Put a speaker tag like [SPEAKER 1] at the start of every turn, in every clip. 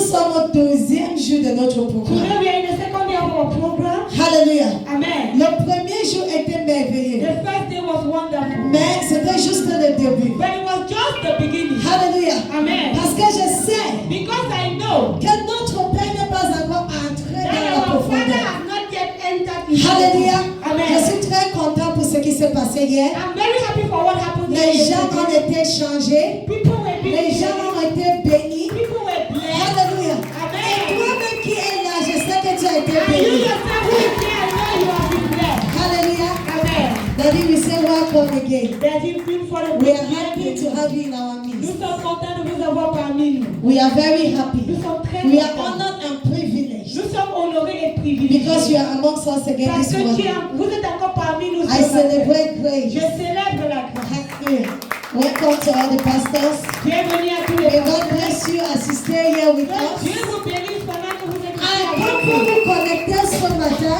[SPEAKER 1] sommes au 12e jour de notre programme.
[SPEAKER 2] Today we are in the second day of our program.
[SPEAKER 1] Alléluia.
[SPEAKER 2] Amen.
[SPEAKER 1] Le premier jour était merveilleux.
[SPEAKER 2] The first day was wonderful.
[SPEAKER 1] Mais c'était juste le début.
[SPEAKER 2] But it was just the beginning.
[SPEAKER 1] Alléluia.
[SPEAKER 2] Amen.
[SPEAKER 1] Parce que je sais
[SPEAKER 2] Because I know
[SPEAKER 1] que notre Père n'est pas encore entré dans la
[SPEAKER 2] that our Father
[SPEAKER 1] profondeur.
[SPEAKER 2] has not yet entered into
[SPEAKER 1] Alléluia.
[SPEAKER 2] Amen.
[SPEAKER 1] Je suis très content pour ce qui s'est passé hier.
[SPEAKER 2] I'm very happy for what happened
[SPEAKER 1] Les
[SPEAKER 2] here
[SPEAKER 1] gens ont
[SPEAKER 2] yesterday.
[SPEAKER 1] été changés.
[SPEAKER 2] People were being
[SPEAKER 1] Les gens ont été bénis.
[SPEAKER 2] People were blessed.
[SPEAKER 1] Alléluia.
[SPEAKER 2] Amen.
[SPEAKER 1] Et toi-même qui es là, je sais que tu as été
[SPEAKER 2] And you
[SPEAKER 1] béni.
[SPEAKER 2] yourself who is here, I know you have been blessed.
[SPEAKER 1] Hallelujah.
[SPEAKER 2] Amen.
[SPEAKER 1] Daddy, we say welcome again.
[SPEAKER 2] That you've been for the
[SPEAKER 1] We are happy to have you in our
[SPEAKER 2] Nous
[SPEAKER 1] midst.
[SPEAKER 2] sommes contents de vous avoir parmi nous.
[SPEAKER 1] We are very happy.
[SPEAKER 2] Nous sommes très
[SPEAKER 1] We are
[SPEAKER 2] contents.
[SPEAKER 1] honored and privileged
[SPEAKER 2] Nous sommes honorés et privilégiés.
[SPEAKER 1] because you are amongst us again
[SPEAKER 2] Parce
[SPEAKER 1] this
[SPEAKER 2] que
[SPEAKER 1] morning.
[SPEAKER 2] vous êtes encore parmi nous.
[SPEAKER 1] I
[SPEAKER 2] ce matin.
[SPEAKER 1] celebrate
[SPEAKER 2] Je
[SPEAKER 1] grace.
[SPEAKER 2] célèbre la grâce.
[SPEAKER 1] Hallelujah. Welcome to all the pastors.
[SPEAKER 2] Bienvenue à tous les
[SPEAKER 1] May God
[SPEAKER 2] pasteurs.
[SPEAKER 1] bless you as you stay here with
[SPEAKER 2] Que
[SPEAKER 1] us.
[SPEAKER 2] Dieu vous bénisse pendant que vous êtes
[SPEAKER 1] Et
[SPEAKER 2] ici
[SPEAKER 1] comme
[SPEAKER 2] avec
[SPEAKER 1] vous
[SPEAKER 2] nous.
[SPEAKER 1] vous connectez ce matin,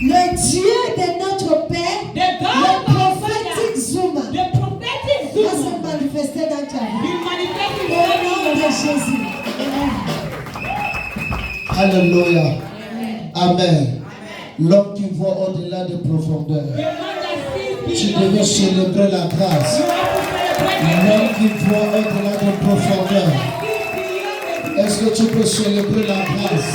[SPEAKER 1] le Dieu de notre Père,
[SPEAKER 2] The
[SPEAKER 1] le
[SPEAKER 2] God of our
[SPEAKER 1] prophétique
[SPEAKER 2] Father,
[SPEAKER 1] Zuma,
[SPEAKER 2] the prophetic
[SPEAKER 1] va se
[SPEAKER 2] Zoom,
[SPEAKER 1] manifester dans ta vie.
[SPEAKER 2] will manifest in
[SPEAKER 1] Au
[SPEAKER 2] your
[SPEAKER 1] nom de
[SPEAKER 2] life.
[SPEAKER 1] Jésus.
[SPEAKER 3] Alléluia.
[SPEAKER 2] Amen.
[SPEAKER 3] Amen. L'homme qui voit au-delà des profondeurs.
[SPEAKER 2] The man that sees
[SPEAKER 3] Tu
[SPEAKER 2] beyond
[SPEAKER 3] devais
[SPEAKER 2] the
[SPEAKER 3] célébrer la grâce.
[SPEAKER 2] You have to celebrate
[SPEAKER 3] L'homme
[SPEAKER 2] the
[SPEAKER 3] qui voit au-delà des profondeurs. Est-ce que tu peux célébrer la grâce?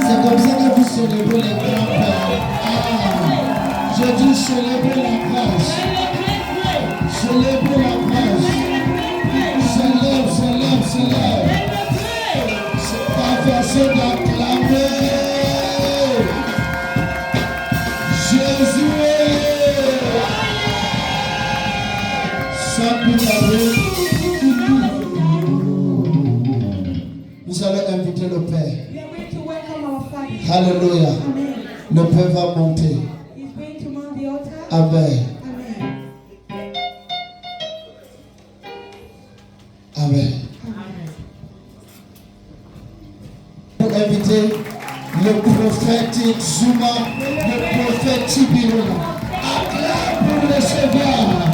[SPEAKER 3] C'est comme ça que vous célébrez les grands-pères. Ah, je dis célébrer la grâce. Célébrer la grâce. Célèbre, célèbre, célèbre. C'est pas facile d'acclamer. Jésus est. Ça peut arriver. Nous allons inviter le Père.
[SPEAKER 2] We are going to welcome our Father.
[SPEAKER 3] Alléluia.
[SPEAKER 2] Amen.
[SPEAKER 3] Le Père va monter.
[SPEAKER 2] He's going to mount the altar.
[SPEAKER 3] Amen.
[SPEAKER 2] Amen.
[SPEAKER 3] Amen.
[SPEAKER 2] Amen.
[SPEAKER 3] Pour inviter le prophète Zuma, le prophète Tibiro. Acclame pour le recevoir.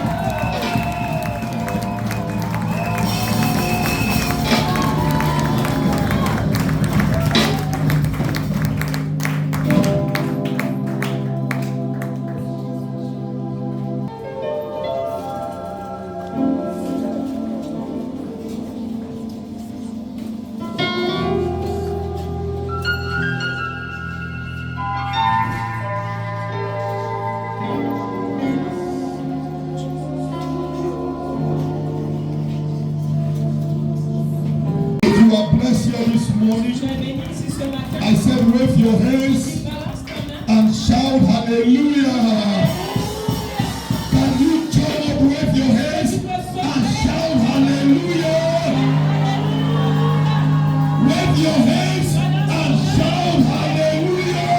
[SPEAKER 3] You are blessed here this morning.
[SPEAKER 2] Je vais bénir ici ce matin.
[SPEAKER 3] I said, wave your hands
[SPEAKER 2] Balance ta main.
[SPEAKER 3] and shout hallelujah. Can you turn up, wave your hands and shout hallelujah? Wave your hands and shout hallelujah.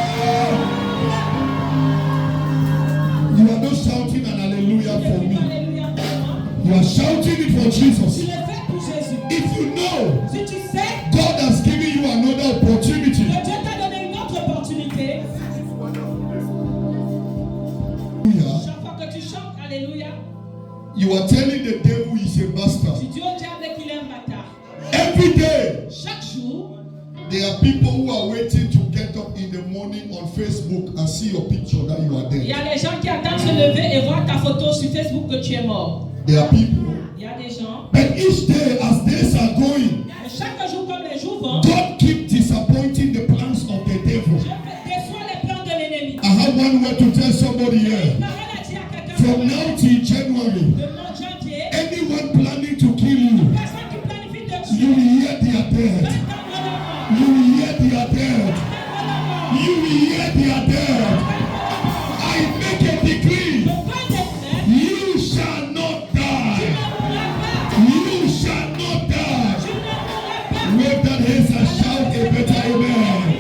[SPEAKER 3] You are not shouting an hallelujah for me.
[SPEAKER 2] Alléluia pour moi.
[SPEAKER 3] You are shouting it for
[SPEAKER 2] Tu
[SPEAKER 3] Jesus.
[SPEAKER 2] le fais pour Jésus.
[SPEAKER 3] If you know
[SPEAKER 2] Si tu sais
[SPEAKER 3] God has given you another opportunity,
[SPEAKER 2] que Dieu t'a donné une autre opportunité, chaque fois que tu chantes Alléluia,
[SPEAKER 3] you are telling the devil he's a
[SPEAKER 2] tu
[SPEAKER 3] bastard.
[SPEAKER 2] dis au diable qu'il est un bâtard.
[SPEAKER 3] Every day,
[SPEAKER 2] Chaque jour,
[SPEAKER 3] there are people who are waiting to get up in the morning on Facebook and see your picture that you are
[SPEAKER 2] il y
[SPEAKER 3] dead.
[SPEAKER 2] a des gens qui attendent se lever et voir ta photo sur Facebook que tu es mort.
[SPEAKER 3] There are people.
[SPEAKER 2] Il y a des gens.
[SPEAKER 3] But each day, as days are going,
[SPEAKER 2] Mais chaque jour comme les jours vont,
[SPEAKER 3] God keep disappointing the plans of the devil.
[SPEAKER 2] je déçois les plans de l'ennemi.
[SPEAKER 3] I have one word to tell somebody here.
[SPEAKER 2] Une parole à dire à quelqu'un
[SPEAKER 3] From now till January,
[SPEAKER 2] de mon janvier,
[SPEAKER 3] anyone planning to kill you,
[SPEAKER 2] personne qui planifie de
[SPEAKER 3] you
[SPEAKER 2] tuer,
[SPEAKER 3] will hear they are dead. You will hear they are dead. You will hear they are dead. I make a decree. You shall not die. You shall not die. Wave that hands and shout a better amen.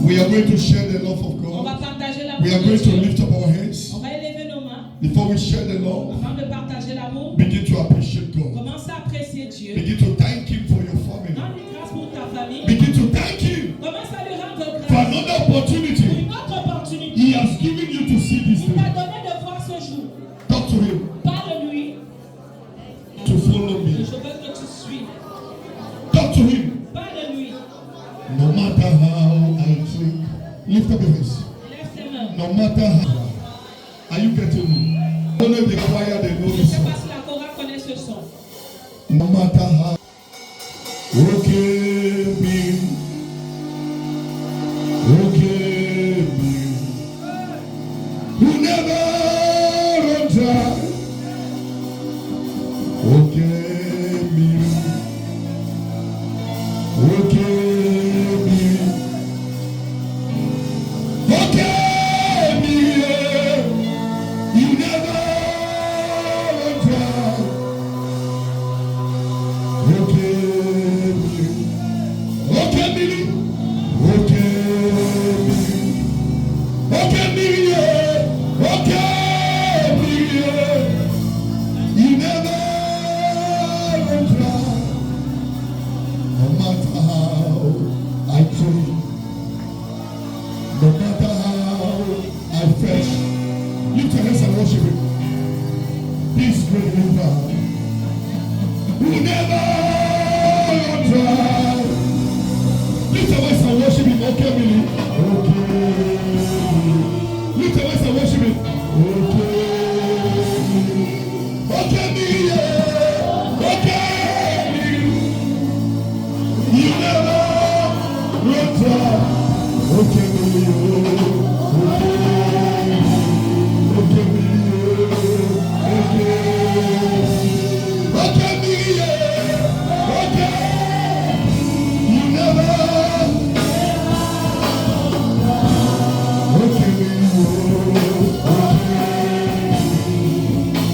[SPEAKER 3] We are going to share the love of
[SPEAKER 2] On va
[SPEAKER 3] God.
[SPEAKER 2] partager l'amour
[SPEAKER 3] We are
[SPEAKER 2] de
[SPEAKER 3] going to
[SPEAKER 2] Dieu.
[SPEAKER 3] lift up our hands.
[SPEAKER 2] On va élever nos mains.
[SPEAKER 3] Before we share the love,
[SPEAKER 2] Avant de partager l'amour,
[SPEAKER 3] begin to appreciate God.
[SPEAKER 2] commence à apprécier Dieu.
[SPEAKER 3] Begin to thank Him for your family.
[SPEAKER 2] Rends-lui grâce pour ta famille.
[SPEAKER 3] Begin to thank Him
[SPEAKER 2] Commence à lui rendre
[SPEAKER 3] for
[SPEAKER 2] grâce
[SPEAKER 3] another
[SPEAKER 2] pour
[SPEAKER 3] opportunity
[SPEAKER 2] une autre opportunité.
[SPEAKER 3] He has given you to see this
[SPEAKER 2] Il t'a
[SPEAKER 3] day.
[SPEAKER 2] donné de voir ce jour.
[SPEAKER 3] Talk to Him.
[SPEAKER 2] Parle-lui.
[SPEAKER 3] follow me.
[SPEAKER 2] Je veux que tu suives.
[SPEAKER 3] Talk to him.
[SPEAKER 2] Parle-lui.
[SPEAKER 3] No matter how I think. Lift up your hands.
[SPEAKER 2] Lève tes mains.
[SPEAKER 3] No matter how. Are you getting me? I don't know if the choir they know
[SPEAKER 2] Je ne
[SPEAKER 3] this
[SPEAKER 2] sais
[SPEAKER 3] song.
[SPEAKER 2] pas si la chorale connaît ce son.
[SPEAKER 3] No matter how. Okay, me. Okay, me. You never run dry. Okay, me. Okay, me. Okay, me. You never run dry. Okay, me. Okay, me. Okay, me. Okay, me. Okay, me. You never run dry. No matter how I try, no matter how I fetch, lift your hands and worship Him. This great river will never run dry. Lift your voice and worship Him. Okay, Billy. Okay. Lift your voice and worship Him. Okay. Okay, Billy. Yeah. Okay, Billy. You never run dry. Okay, Billy. Okay. Okay, Billy. Okay. Okay, Billy. Yeah. Okay. You never. Okay, Billy.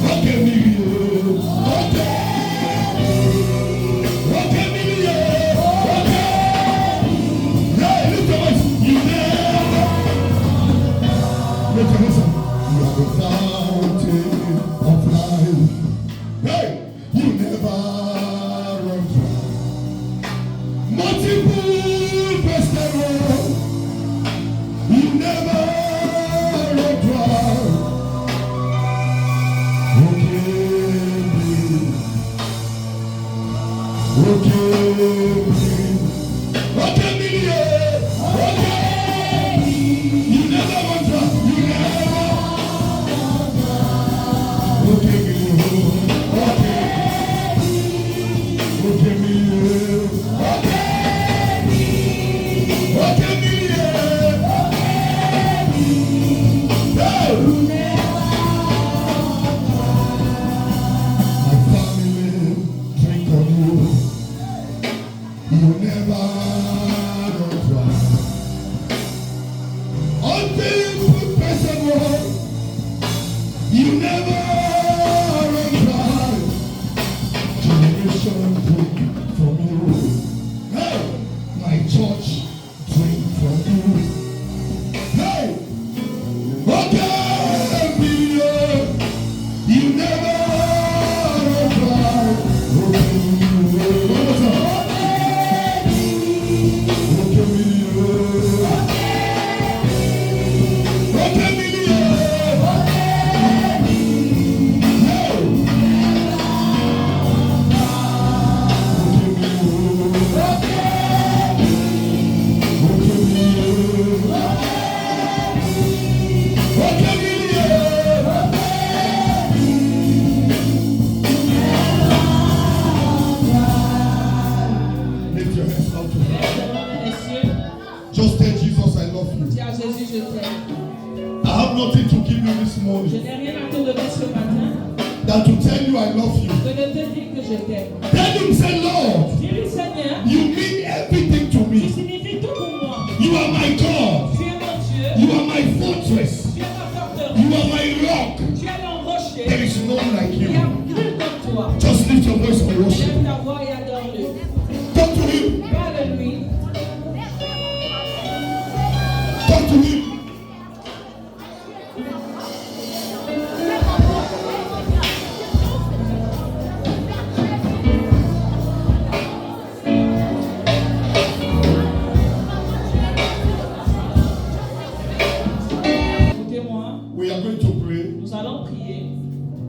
[SPEAKER 3] Okay, Billy. Okay. Okay, Billy. Okay. Hey, lift your voice. You never. Lift your hands up. You are the fountain of life. Hey, you never run dry. Multiple festival. You never run dry. Okay, okay, yeah. Okay. You never run dry. You never. Okay, okay. Okay, yeah. Okay, yeah. My family drink on you. You never run dry. Until you put person wrong, you never run dry. Generation drink from you. Hey, my church drink from you. Hey, okay, Peter, you never run dry. Okay, one more time. Lift your hands out to
[SPEAKER 2] Lève
[SPEAKER 3] God.
[SPEAKER 2] tes mains dans les cieux.
[SPEAKER 3] Just tell Jesus I love you.
[SPEAKER 2] Dis à Jésus, je t'aime.
[SPEAKER 3] I have nothing to give you this
[SPEAKER 2] Je
[SPEAKER 3] morning
[SPEAKER 2] n'ai rien à te donner ce matin
[SPEAKER 3] than to tell you I love you.
[SPEAKER 2] que de te dire que je t'aime.
[SPEAKER 3] Tell him, say, Lord,
[SPEAKER 2] Dis-lui, Seigneur,
[SPEAKER 3] you mean everything to
[SPEAKER 2] tu
[SPEAKER 3] me.
[SPEAKER 2] signifies tout pour moi.
[SPEAKER 3] You are my God.
[SPEAKER 2] Tu es mon Dieu.
[SPEAKER 3] You are my fortress.
[SPEAKER 2] Tu es ma forteresse.
[SPEAKER 3] You are my rock.
[SPEAKER 2] Tu es mon rocher.
[SPEAKER 3] There is none like
[SPEAKER 2] Il y a
[SPEAKER 3] you.
[SPEAKER 2] plus comme toi.
[SPEAKER 3] Just lift your voice and worship.
[SPEAKER 2] Lève ta voix et adore-le.
[SPEAKER 3] Talk to him.
[SPEAKER 2] Parle-lui.
[SPEAKER 3] Talk to him.
[SPEAKER 2] Écoutez-moi.
[SPEAKER 3] We are going to pray.
[SPEAKER 2] Nous allons prier.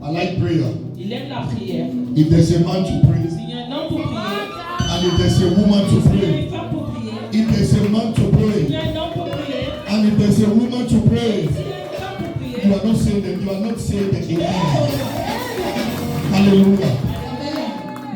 [SPEAKER 3] I like prayer.
[SPEAKER 2] Il aime la prière.
[SPEAKER 3] If there's a man to pray,
[SPEAKER 2] S'il y a un homme pour prier,
[SPEAKER 3] and if there's a woman to
[SPEAKER 2] s'il y a
[SPEAKER 3] pray,
[SPEAKER 2] une femme pour prier,
[SPEAKER 3] if there's a man to
[SPEAKER 2] s'il y
[SPEAKER 3] pray,
[SPEAKER 2] a un homme pour prier,
[SPEAKER 3] and if there's a woman to pray,
[SPEAKER 2] s'il y a une femme pour prier,
[SPEAKER 3] you are not saying that, you are not saying the amen. Hallelujah.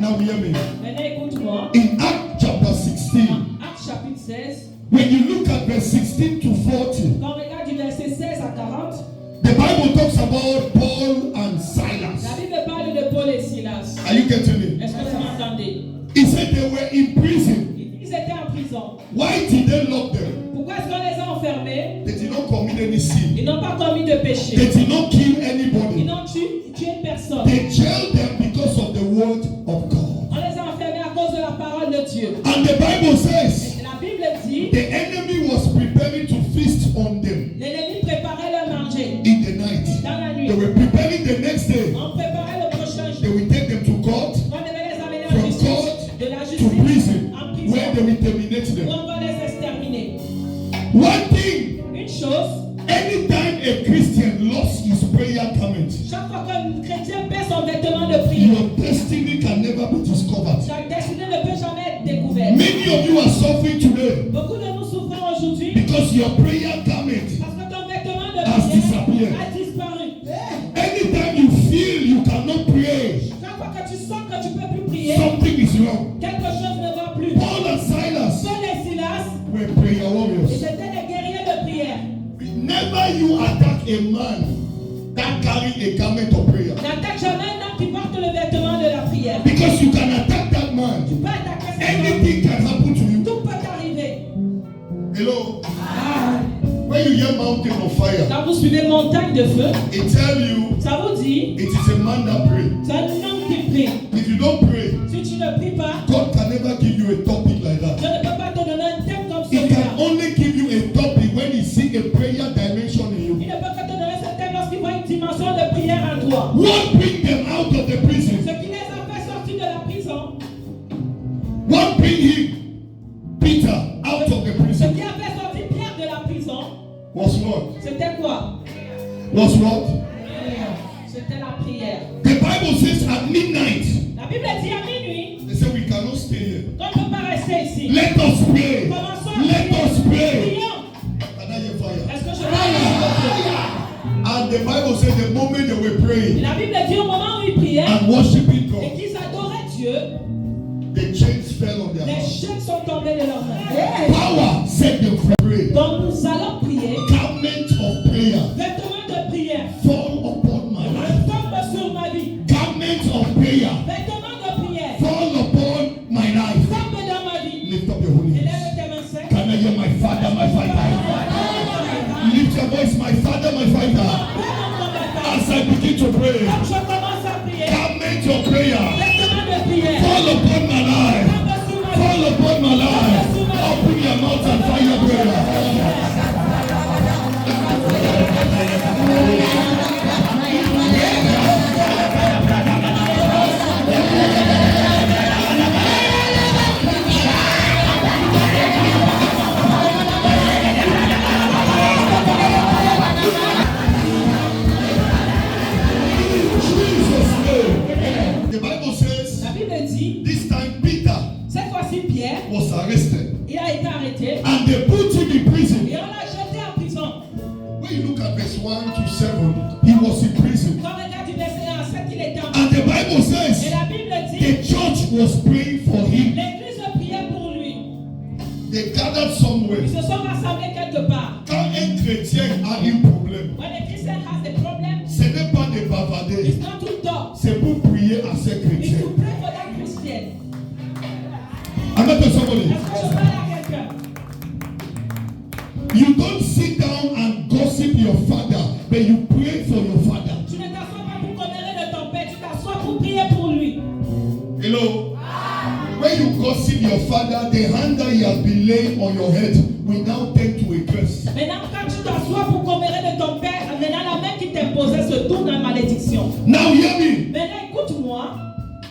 [SPEAKER 3] Now hear me.
[SPEAKER 2] Maintenant écoute-moi.
[SPEAKER 3] In Acts chapter 16,
[SPEAKER 2] Acte chapitre 16,
[SPEAKER 3] when you look at verse 16 to 40,
[SPEAKER 2] quand on regarde du verset 16 à 40,
[SPEAKER 3] the Bible talks about Paul and
[SPEAKER 2] la
[SPEAKER 3] Silas.
[SPEAKER 2] Bible parle de Paul et Silas.
[SPEAKER 3] Are you getting me?
[SPEAKER 2] Est-ce que vous m'entendez?
[SPEAKER 3] He said they were in prison.
[SPEAKER 2] Ils étaient en prison.
[SPEAKER 3] Why did they lock them?
[SPEAKER 2] Pourquoi est-ce qu'on les a enfermés?
[SPEAKER 3] They did not commit any sin.
[SPEAKER 2] Ils n'ont pas commis de péché.
[SPEAKER 3] They did not kill
[SPEAKER 2] Ils
[SPEAKER 3] anybody.
[SPEAKER 2] n'ont tué personne.
[SPEAKER 3] They jailed them because of the word of God.
[SPEAKER 2] On les a enfermés à cause de la parole de Dieu.
[SPEAKER 3] And the Bible says
[SPEAKER 2] Et la Bible dit,
[SPEAKER 3] the enemy was preparing to feast on them
[SPEAKER 2] l'ennemi préparait leur manger
[SPEAKER 3] in the night.
[SPEAKER 2] dans la nuit.
[SPEAKER 3] They were preparing the next day.
[SPEAKER 2] On préparait le prochain
[SPEAKER 3] They
[SPEAKER 2] jour.
[SPEAKER 3] will take them to court,
[SPEAKER 2] On devait les amener en
[SPEAKER 3] from
[SPEAKER 2] justice,
[SPEAKER 3] court
[SPEAKER 2] de la
[SPEAKER 3] to
[SPEAKER 2] justice
[SPEAKER 3] prison,
[SPEAKER 2] en prison,
[SPEAKER 3] where they will terminate
[SPEAKER 2] où
[SPEAKER 3] them.
[SPEAKER 2] on va les exterminer.
[SPEAKER 3] One thing,
[SPEAKER 2] Une chose,
[SPEAKER 3] anytime a Christian lost his prayer garment,
[SPEAKER 2] chaque fois qu'un chrétien perd son vêtement de prière,
[SPEAKER 3] your destiny can never be discovered.
[SPEAKER 2] sa destinée ne peut jamais être découverte.
[SPEAKER 3] Many of you are suffering today
[SPEAKER 2] Beaucoup de nous souffrons aujourd'hui
[SPEAKER 3] because your prayer garment,
[SPEAKER 2] parce que ton vêtement de
[SPEAKER 3] has disappeared.
[SPEAKER 2] prière a disparu.
[SPEAKER 3] anytime you feel you cannot pray,
[SPEAKER 2] Chaque fois que tu sens que tu ne peux plus prier,
[SPEAKER 3] something is wrong.
[SPEAKER 2] quelque chose ne va plus.
[SPEAKER 3] Paul and Silas
[SPEAKER 2] Paul et Silas
[SPEAKER 3] were prayer warriors.
[SPEAKER 2] étaient des guerriers de prière.
[SPEAKER 3] Never you attack a man that carry a garment of prayer,
[SPEAKER 2] N'attaque jamais un homme qui porte le vêtement de la prière.
[SPEAKER 3] because you can attack that
[SPEAKER 2] Tu
[SPEAKER 3] man.
[SPEAKER 2] peux attaquer cet homme.
[SPEAKER 3] Anything can happen to you.
[SPEAKER 2] Tout peut t'arriver.
[SPEAKER 3] Hello. When you hear mountain on fire,
[SPEAKER 2] Quand vous suivez montagne de feu,
[SPEAKER 3] it tell you
[SPEAKER 2] ça vous dit,
[SPEAKER 3] it is a man that pray.
[SPEAKER 2] c'est un homme qui prie.
[SPEAKER 3] If you don't pray,
[SPEAKER 2] Si tu ne pries pas,
[SPEAKER 3] God can never give you a topic like
[SPEAKER 2] je
[SPEAKER 3] that.
[SPEAKER 2] ne peux pas te donner un thème comme
[SPEAKER 3] He
[SPEAKER 2] celui-là.
[SPEAKER 3] can only give you a topic when he see a prayer dimension in you.
[SPEAKER 2] Il ne peut que te donner ce thème lorsqu'il voit une dimension de prière en toi.
[SPEAKER 3] What bring them out of the prison?
[SPEAKER 2] Ce qui les a fait sortir de la prison,
[SPEAKER 3] What bring him, Peter, out of the
[SPEAKER 2] ce
[SPEAKER 3] prison?
[SPEAKER 2] qui a fait sortir Pierre de la prison,
[SPEAKER 3] Was what?
[SPEAKER 2] c'était quoi?
[SPEAKER 3] Was what?
[SPEAKER 2] C'était la prière.
[SPEAKER 3] The Bible says at midnight,
[SPEAKER 2] La Bible dit à minuit,
[SPEAKER 3] they said we cannot stay here.
[SPEAKER 2] qu'on ne peut pas rester ici.
[SPEAKER 3] Let us pray.
[SPEAKER 2] Commençons à
[SPEAKER 3] Let
[SPEAKER 2] prier.
[SPEAKER 3] us pray.
[SPEAKER 2] Prions.
[SPEAKER 3] Can I hear fire?
[SPEAKER 2] Est-ce que je peux
[SPEAKER 3] And the Bible says the moment they were praying
[SPEAKER 2] La Bible dit au moment où ils priaient
[SPEAKER 3] and worshiping
[SPEAKER 2] et
[SPEAKER 3] God,
[SPEAKER 2] qu'ils adoraient Dieu,
[SPEAKER 3] the chains fell on their
[SPEAKER 2] les
[SPEAKER 3] hands.
[SPEAKER 2] chaînes sont tombées de leurs mains.
[SPEAKER 3] Power set them free.
[SPEAKER 2] Donc nous allons prier.
[SPEAKER 3] Garment of prayer
[SPEAKER 2] Vêtements de prière.
[SPEAKER 3] fall upon my life.
[SPEAKER 2] Tombe sur ma vie.
[SPEAKER 3] Garment of prayer
[SPEAKER 2] Vêtements de prière.
[SPEAKER 3] fall upon my life.
[SPEAKER 2] Tombe dans ma vie.
[SPEAKER 3] Lift up your holy hands.
[SPEAKER 2] Élève tes mains saines.
[SPEAKER 3] Can I hear my father, my fighter? Lift your voice, my father, my fighter. As I begin to pray,
[SPEAKER 2] Donc je commence à prier.
[SPEAKER 3] garment of prayer
[SPEAKER 2] Vêtements de prière.
[SPEAKER 3] fall upon my life.
[SPEAKER 2] Tombe sur ma
[SPEAKER 3] Fall
[SPEAKER 2] vie.
[SPEAKER 3] upon my life. Open your mouth and fire prayer. Jesus' name. The Bible says
[SPEAKER 2] La Bible dit,
[SPEAKER 3] this time Peter
[SPEAKER 2] cette fois-ci Pierre,
[SPEAKER 3] was arrested
[SPEAKER 2] il a été arrêté
[SPEAKER 3] and they put him in prison.
[SPEAKER 2] et on l'a jeté en prison.
[SPEAKER 3] When you look at verse 1 to 7, he was in prison.
[SPEAKER 2] Quand on regarde du verset 1 à 7, il était en
[SPEAKER 3] And the Bible
[SPEAKER 2] Et
[SPEAKER 3] says
[SPEAKER 2] la Bible
[SPEAKER 3] the
[SPEAKER 2] dit,
[SPEAKER 3] church was praying for him.
[SPEAKER 2] l'église priait pour lui.
[SPEAKER 3] They gathered somewhere.
[SPEAKER 2] Ils se sont rassemblés quelque part.
[SPEAKER 3] Quand un chrétien a un problème,
[SPEAKER 2] When a Christian has a problem,
[SPEAKER 3] ce n'est pas de bavarder,
[SPEAKER 2] it's not to talk.
[SPEAKER 3] c'est pour prier à ces
[SPEAKER 2] It's
[SPEAKER 3] chrétiens.
[SPEAKER 2] to pray for that Christian.
[SPEAKER 3] Amen to somebody.
[SPEAKER 2] Est-ce que je parle à quelqu'un?
[SPEAKER 3] You don't sit down and gossip your father, but you pray for your father.
[SPEAKER 2] Tu ne t'assois pas pour commérer de ton père, tu t'assois pour prier pour lui.
[SPEAKER 3] Hello? When you gossip your father, the hand that he has been laying on your head will now turn to a curse.
[SPEAKER 2] Maintenant, quand tu t'assois pour commérer de ton père, maintenant la main qui t'imposait se tourne en malédiction.
[SPEAKER 3] Now hear me.
[SPEAKER 2] Maintenant, écoute-moi.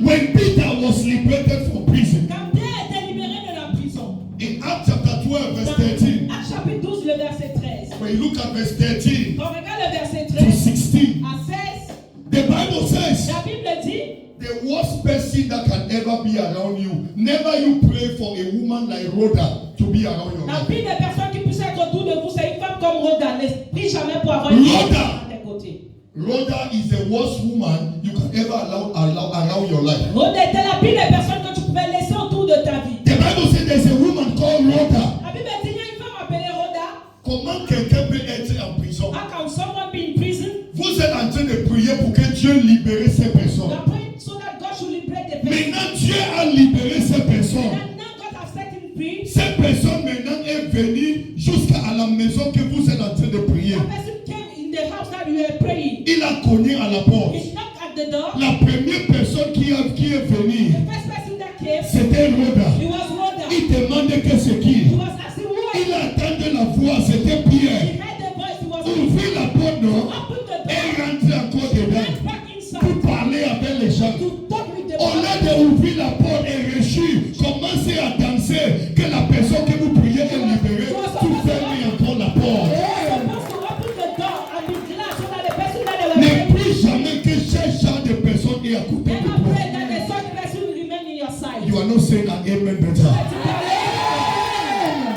[SPEAKER 3] When Peter was liberated from prison,
[SPEAKER 2] Quand Pierre était libéré de la prison,
[SPEAKER 3] in Acts chapter 12, verse 13,
[SPEAKER 2] dans Acte chapitre 12, le verset 13,
[SPEAKER 3] when you look at verse 13
[SPEAKER 2] quand on regarde le verset
[SPEAKER 3] to
[SPEAKER 2] 13
[SPEAKER 3] 16,
[SPEAKER 2] à 16,
[SPEAKER 3] the Bible says
[SPEAKER 2] la Bible dit,
[SPEAKER 3] the worst person that can ever be around you. Never you pray for a woman like Rhoda to be around your
[SPEAKER 2] La
[SPEAKER 3] life.
[SPEAKER 2] pire des personnes qui puissent être autour de vous, c'est une femme comme Rhoda. Ne prie jamais pour avoir une femme à tes côtés.
[SPEAKER 3] Rhoda is the worst woman you can ever allow around your life.
[SPEAKER 2] Rhoda était la pire des personnes que tu pouvais laisser autour de ta vie.
[SPEAKER 3] The Bible says there's a woman called Rhoda.
[SPEAKER 2] La Bible dit qu'il y a une femme appelée Rhoda.
[SPEAKER 3] Comment quelqu'un peut être en prison?
[SPEAKER 2] How can someone be in prison?
[SPEAKER 3] Vous êtes en train de prier pour que Dieu libère ces personnes.
[SPEAKER 2] You are praying so that God should liberate the person.
[SPEAKER 3] Maintenant, Dieu a libéré ces personnes.
[SPEAKER 2] And now God has set him free.
[SPEAKER 3] Cette personne maintenant est venue jusqu'à la maison que vous êtes en train de prier.
[SPEAKER 2] That person came in the house that you were praying.
[SPEAKER 3] Il a cogné à la porte.
[SPEAKER 2] He knocked at the door.
[SPEAKER 3] La première personne qui est venue,
[SPEAKER 2] The first person that came,
[SPEAKER 3] c'était Rhoda.
[SPEAKER 2] it was Rhoda.
[SPEAKER 3] Il demandait que c'est qui.
[SPEAKER 2] He was asking who are
[SPEAKER 3] Il
[SPEAKER 2] you?
[SPEAKER 3] attendait la voix, c'était Pierre.
[SPEAKER 2] He heard the voice. He was
[SPEAKER 3] Ouvrit la porte, non?
[SPEAKER 2] open the
[SPEAKER 3] Et
[SPEAKER 2] door.
[SPEAKER 3] rentré encore dedans
[SPEAKER 2] Went back inside
[SPEAKER 3] pour parler avec les gens.
[SPEAKER 2] to talk with the
[SPEAKER 3] Au lieu
[SPEAKER 2] person.
[SPEAKER 3] d'ouvrir la porte et réussir, commencez à danser, que la personne que vous priez est libérée, tout fermez encore la porte.
[SPEAKER 2] Supposed to open the door and be glad so that the person that they were
[SPEAKER 3] Ne
[SPEAKER 2] praying
[SPEAKER 3] prie jamais que ce genre de personne est à côté de
[SPEAKER 2] never
[SPEAKER 3] toi.
[SPEAKER 2] pray that the such person will remain in your sight.
[SPEAKER 3] You are not saying an amen better.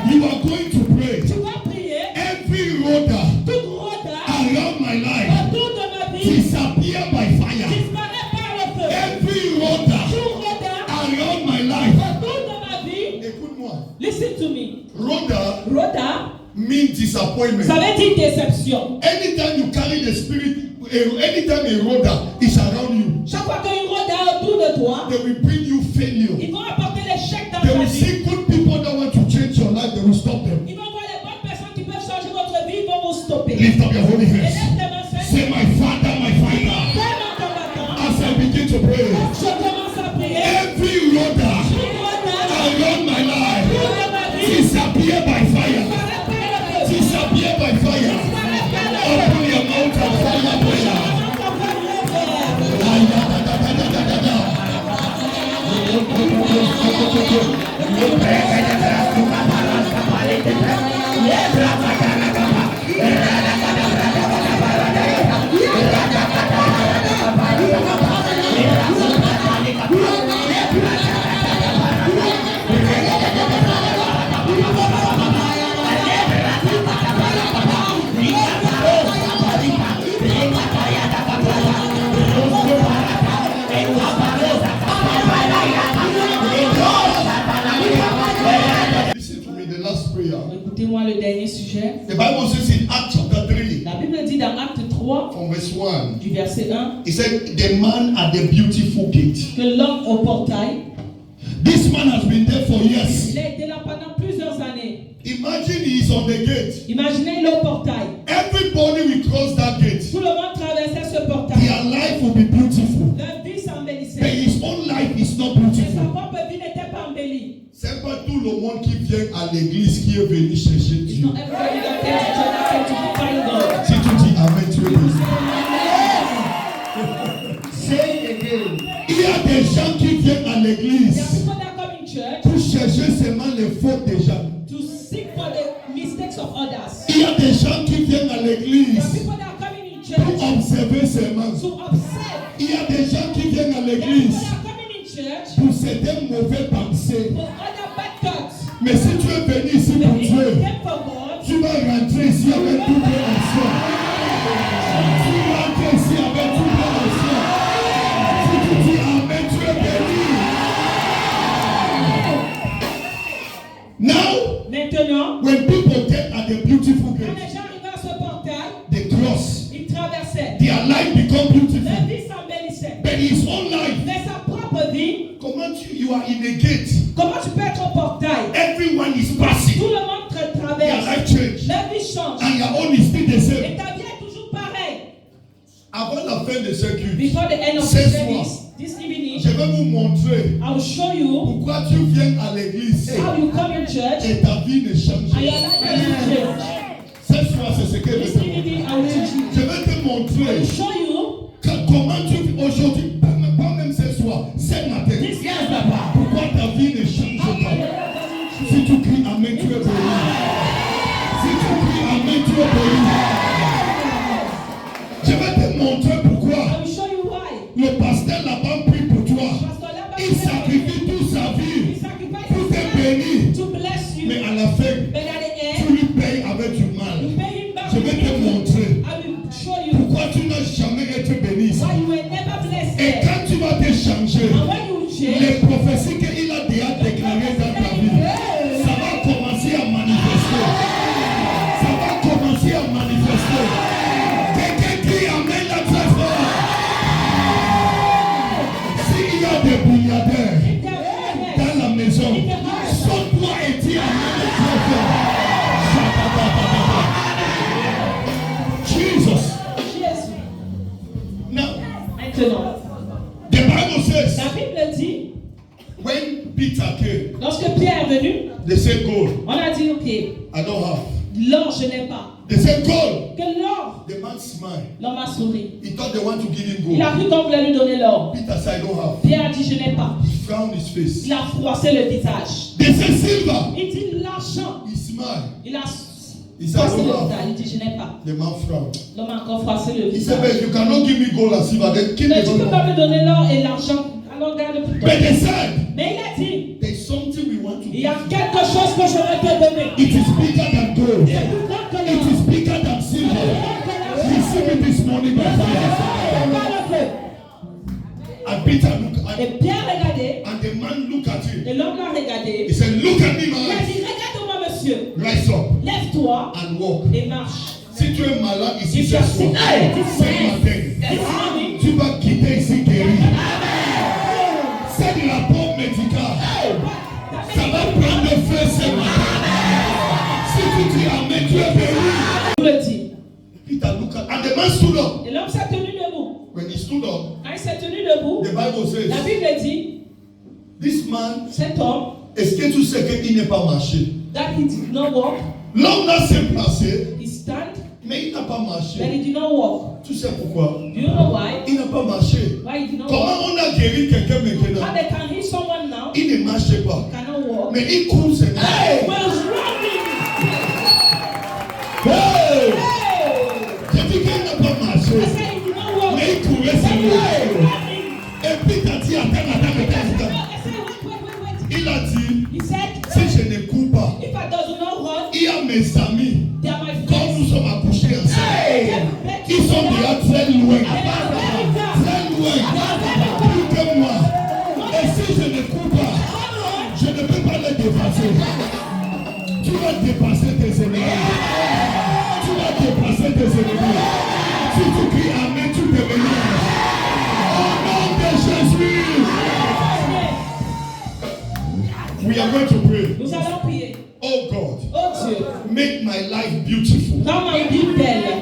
[SPEAKER 3] You are going to pray.
[SPEAKER 2] Tu vas prier.
[SPEAKER 3] Every Rhoda
[SPEAKER 2] Toute Rhoda
[SPEAKER 3] around my life
[SPEAKER 2] autour de ma vie
[SPEAKER 3] disappear by fire.
[SPEAKER 2] disparaît par le feu.
[SPEAKER 3] Every Rhoda
[SPEAKER 2] Toute Rhoda
[SPEAKER 3] around my life.
[SPEAKER 2] autour de ma vie.
[SPEAKER 3] Écoute-moi.
[SPEAKER 2] Listen to me.
[SPEAKER 3] Rhoda
[SPEAKER 2] Rhoda,
[SPEAKER 3] means disappointment.
[SPEAKER 2] ça veut dire déception.
[SPEAKER 3] Anytime you carry the spirit, anytime a Rhoda is around you,
[SPEAKER 2] Chaque fois qu'une Rhoda est autour de toi,
[SPEAKER 3] they will bring you failure.
[SPEAKER 2] ils vont apporter l'échec dans
[SPEAKER 3] They
[SPEAKER 2] ta
[SPEAKER 3] will
[SPEAKER 2] vie.
[SPEAKER 3] see good people that want to change your life, they will stop them.
[SPEAKER 2] Ils vont voir les bonnes personnes qui peuvent changer votre vie, ils vont vous stopper.
[SPEAKER 3] Lift up your holy
[SPEAKER 2] Et
[SPEAKER 3] hands.
[SPEAKER 2] lève tes mains,
[SPEAKER 3] Say,
[SPEAKER 2] Seigneur.
[SPEAKER 3] my Father, my Father.
[SPEAKER 2] Tellement combattant.
[SPEAKER 3] As I begin to pray,
[SPEAKER 2] Je commence à prier.
[SPEAKER 3] every Rhoda
[SPEAKER 2] Toute Rhoda
[SPEAKER 3] around my life
[SPEAKER 2] autour de ma vie
[SPEAKER 3] disappear by fire.
[SPEAKER 2] disparaît par le feu.
[SPEAKER 3] Disappear by fire.
[SPEAKER 2] Disparaît par le feu.
[SPEAKER 3] Open your mouth and fire prayer. Listen to me, the last prayer.
[SPEAKER 2] Écoutez-moi le dernier sujet.
[SPEAKER 3] The Bible says in Acts chapter 3,
[SPEAKER 2] La Bible dit dans Acte 3,
[SPEAKER 3] from verse 1,
[SPEAKER 2] du verset 1,
[SPEAKER 3] it said, the man at the beautiful gate.
[SPEAKER 2] que l'homme au portail,
[SPEAKER 3] This man has been there for years.
[SPEAKER 2] il a été là pendant plusieurs années.
[SPEAKER 3] Imagine he is on the gate.
[SPEAKER 2] Imaginez le portail.
[SPEAKER 3] Everybody will cross that gate.
[SPEAKER 2] Tout le monde traversait ce portail.
[SPEAKER 3] Their life will be beautiful.
[SPEAKER 2] Leur vie
[SPEAKER 3] But
[SPEAKER 2] s'embellissait.
[SPEAKER 3] his own life is not
[SPEAKER 2] Mais sa
[SPEAKER 3] beautiful.
[SPEAKER 2] propre vie n'était pas embellie.
[SPEAKER 3] C'est pas tout le monde qui vient à l'église qui est venu chercher
[SPEAKER 2] It's
[SPEAKER 3] Dieu.
[SPEAKER 2] not everybody that came to church that came to find God.
[SPEAKER 3] Si tu dis Amen, tu es béni. Il y a des gens qui viennent à
[SPEAKER 2] There are
[SPEAKER 3] l'église
[SPEAKER 2] people that come in church
[SPEAKER 3] pour chercher seulement les fautes des gens.
[SPEAKER 2] to seek for the mistakes of others.
[SPEAKER 3] Il y a des gens qui viennent à
[SPEAKER 2] There are
[SPEAKER 3] l'église
[SPEAKER 2] people that are coming in
[SPEAKER 3] pour
[SPEAKER 2] church
[SPEAKER 3] observer seulement.
[SPEAKER 2] to observe.
[SPEAKER 3] Il y a des gens qui viennent à
[SPEAKER 2] There are people
[SPEAKER 3] l'église
[SPEAKER 2] that are coming in church
[SPEAKER 3] pour certaines mauvaises pensées.
[SPEAKER 2] for other bad thoughts.
[SPEAKER 3] Mais si tu es venu ici pour
[SPEAKER 2] But if you
[SPEAKER 3] Dieu,
[SPEAKER 2] came for God,
[SPEAKER 3] tu vas rentrer ici avec toute l'action. Tu vas rentrer ici avec toute l'action. Si tu dis Amen, tu es béni. Now,
[SPEAKER 2] maintenant,
[SPEAKER 3] when people get at the beautiful
[SPEAKER 2] quand
[SPEAKER 3] gate,
[SPEAKER 2] les gens arrivaient à ce portail,
[SPEAKER 3] they cross.
[SPEAKER 2] ils traversaient.
[SPEAKER 3] Their life become
[SPEAKER 2] Leur
[SPEAKER 3] beautiful.
[SPEAKER 2] vie s'embellissait.
[SPEAKER 3] But his own life,
[SPEAKER 2] Mais sa propre vie,
[SPEAKER 3] comment you are in a gate,
[SPEAKER 2] comment tu peux être au portail?
[SPEAKER 3] everyone is passing.
[SPEAKER 2] Tout le monde
[SPEAKER 3] Their
[SPEAKER 2] traverse.
[SPEAKER 3] life change.
[SPEAKER 2] Leur vie change.
[SPEAKER 3] And your own is still the
[SPEAKER 2] Et
[SPEAKER 3] same.
[SPEAKER 2] ta vie est toujours pareille.
[SPEAKER 3] Avant la fin de ce culte,
[SPEAKER 2] Before the end of
[SPEAKER 3] Ce
[SPEAKER 2] the
[SPEAKER 3] soir,
[SPEAKER 2] service, this evening,
[SPEAKER 3] je vais vous montrer
[SPEAKER 2] I will show you
[SPEAKER 3] pourquoi tu viens à l'église
[SPEAKER 2] how you come in church
[SPEAKER 3] et ta vie ne change
[SPEAKER 2] and your
[SPEAKER 3] pas.
[SPEAKER 2] life doesn't change.
[SPEAKER 3] Ce soir, c'est ce que je vais
[SPEAKER 2] This
[SPEAKER 3] te montrer.
[SPEAKER 2] evening, I will teach you.
[SPEAKER 3] Je vais te
[SPEAKER 2] I will
[SPEAKER 3] montrer
[SPEAKER 2] show you
[SPEAKER 3] comment tu vis aujourd'hui, pas même ce soir, ce matin.
[SPEAKER 2] this yes,
[SPEAKER 3] Pourquoi ta vie ne change
[SPEAKER 2] how your
[SPEAKER 3] pas.
[SPEAKER 2] life doesn't change.
[SPEAKER 3] Si tu cries Amen, tu es béni. Si tu cries Amen, tu es béni. Je vais te montrer pourquoi
[SPEAKER 2] I will show you why.
[SPEAKER 3] le pasteur là-bas prie pour toi.
[SPEAKER 2] Pasteur là-bas,
[SPEAKER 3] Il sacrifie toute sa vie pour te bénir.
[SPEAKER 2] to bless you.
[SPEAKER 3] Mais à la fin,
[SPEAKER 2] But at the
[SPEAKER 3] tu
[SPEAKER 2] end,
[SPEAKER 3] lui payes avec du mal.
[SPEAKER 2] you pay him back.
[SPEAKER 3] Je vais te montrer
[SPEAKER 2] I will show you
[SPEAKER 3] pourquoi tu n'as jamais été béni ici.
[SPEAKER 2] why you were never blessed
[SPEAKER 3] Et
[SPEAKER 2] there.
[SPEAKER 3] quand tu vas te changer,
[SPEAKER 2] And when you change,
[SPEAKER 3] les prophéties qu'il a déjà déclarées dans ta vie, ça va commencer à manifester. Ça va commencer à manifester. Quelqu'un qui amène la très fort. S'il y a des milliardaires
[SPEAKER 2] if there is
[SPEAKER 3] dans la maison, saute-toi et dis amène la très fort. Jesus.
[SPEAKER 2] Jésus.
[SPEAKER 3] Now,
[SPEAKER 2] Maintenant,
[SPEAKER 3] the Bible says,
[SPEAKER 2] la Bible dit,
[SPEAKER 3] when Peter came,
[SPEAKER 2] lorsque Pierre est venu,
[SPEAKER 3] they said, gold.
[SPEAKER 2] on a dit, ok,
[SPEAKER 3] I don't have.
[SPEAKER 2] l'or je n'ai pas.
[SPEAKER 3] They said, gold.
[SPEAKER 2] Que l'or,
[SPEAKER 3] The man smiled.
[SPEAKER 2] l'homme a souri.
[SPEAKER 3] He thought they want to give him
[SPEAKER 2] Il a
[SPEAKER 3] gold.
[SPEAKER 2] cru qu'on voulait lui donner l'or.
[SPEAKER 3] Peter said, I don't have.
[SPEAKER 2] Pierre a dit, je n'ai pas.
[SPEAKER 3] He frowned his face.
[SPEAKER 2] Il a froissé le visage.
[SPEAKER 3] They said, silver.
[SPEAKER 2] Il dit, l'argent.
[SPEAKER 3] He smiled.
[SPEAKER 2] Il a
[SPEAKER 3] He said, I
[SPEAKER 2] froissé le
[SPEAKER 3] don't have.
[SPEAKER 2] visage. Il dit, je n'ai pas.
[SPEAKER 3] The man frowned.
[SPEAKER 2] L'homme a encore froissé le
[SPEAKER 3] He said,
[SPEAKER 2] visage.
[SPEAKER 3] but you cannot give me gold and silver. Then keep
[SPEAKER 2] Mais
[SPEAKER 3] the
[SPEAKER 2] tu ne peux
[SPEAKER 3] gold.
[SPEAKER 2] pas me donner l'or et l'argent. Alors garde pour toi.
[SPEAKER 3] But they said,
[SPEAKER 2] Mais il a dit,
[SPEAKER 3] there's something we want to
[SPEAKER 2] il y a
[SPEAKER 3] give.
[SPEAKER 2] quelque chose que je vais te donner.
[SPEAKER 3] It is bigger than gold.
[SPEAKER 2] C'est plus grand que
[SPEAKER 3] It
[SPEAKER 2] l'or.
[SPEAKER 3] is bigger than silver. Receive it this morning by fire. And Peter looked at
[SPEAKER 2] Et Pierre regardait,
[SPEAKER 3] and the man looked at him.
[SPEAKER 2] et l'homme l'a regardé.
[SPEAKER 3] He said, look at me,
[SPEAKER 2] Il a
[SPEAKER 3] man.
[SPEAKER 2] dit, regarde-moi monsieur,
[SPEAKER 3] Rise up
[SPEAKER 2] lève-toi
[SPEAKER 3] and walk.
[SPEAKER 2] et marche.
[SPEAKER 3] Si tu es malade ici
[SPEAKER 2] If
[SPEAKER 3] ce
[SPEAKER 2] you are
[SPEAKER 3] soir,
[SPEAKER 2] sick,
[SPEAKER 3] ce matin,
[SPEAKER 2] this morning,
[SPEAKER 3] tu vas quitter ici guéri. C'est de la bombe médicale. Ça va prendre feu ce matin. Si tu dis amen, tu es guéri.
[SPEAKER 2] il le dit.
[SPEAKER 3] Peter looked at, and the man stood up.
[SPEAKER 2] Et l'homme s'est tenu debout.
[SPEAKER 3] When he stood up,
[SPEAKER 2] Quand il s'est tenu debout,
[SPEAKER 3] the Bible
[SPEAKER 2] la
[SPEAKER 3] says,
[SPEAKER 2] Bible dit,
[SPEAKER 3] this man,
[SPEAKER 2] cet homme,
[SPEAKER 3] est-ce que tu sais qu'il n'est pas marché?
[SPEAKER 2] that he did not walk,
[SPEAKER 3] L'homme là s'est placé,
[SPEAKER 2] he stand,
[SPEAKER 3] mais il n'a pas
[SPEAKER 2] that
[SPEAKER 3] marché.
[SPEAKER 2] he did not walk.
[SPEAKER 3] Tu sais pourquoi?
[SPEAKER 2] Do you know why?
[SPEAKER 3] Il n'a pas marché.
[SPEAKER 2] Why he did not walk?
[SPEAKER 3] Comment on a guéri quelqu'un maintenant?
[SPEAKER 2] How they can heal someone now,
[SPEAKER 3] Il ne marchait pas.
[SPEAKER 2] cannot walk.
[SPEAKER 3] Mais il court seulement.
[SPEAKER 2] Was running.
[SPEAKER 3] Hey!
[SPEAKER 2] Hey!
[SPEAKER 3] J'ai dit qu'il n'a pas
[SPEAKER 2] I
[SPEAKER 3] marché.
[SPEAKER 2] said he did not walk.
[SPEAKER 3] Mais il courait
[SPEAKER 2] He was
[SPEAKER 3] seulement.
[SPEAKER 2] running.
[SPEAKER 3] Et puis il a dit, attends.
[SPEAKER 2] I said, wait.
[SPEAKER 3] Il a dit,
[SPEAKER 2] He said,
[SPEAKER 3] si je ne cours pas,
[SPEAKER 2] if I does not run,
[SPEAKER 3] il y a mes amis.
[SPEAKER 2] they are my
[SPEAKER 3] Quand
[SPEAKER 2] friends.
[SPEAKER 3] nous sommes accouchés ensemble, ils sont déjà très loin. Très loin. Plus que moi. Et si je ne cours pas, je ne peux pas les dépasser. Tu vas dépasser tes ennemis. Tu vas dépasser tes ennemis. Si tu cries amen, tu te mélanges. Au nom de Jésus. We are going to pray.
[SPEAKER 2] Nous allons prier.
[SPEAKER 3] Oh God,
[SPEAKER 2] Oh Dieu,
[SPEAKER 3] make my life beautiful.
[SPEAKER 2] rends ma vie belle.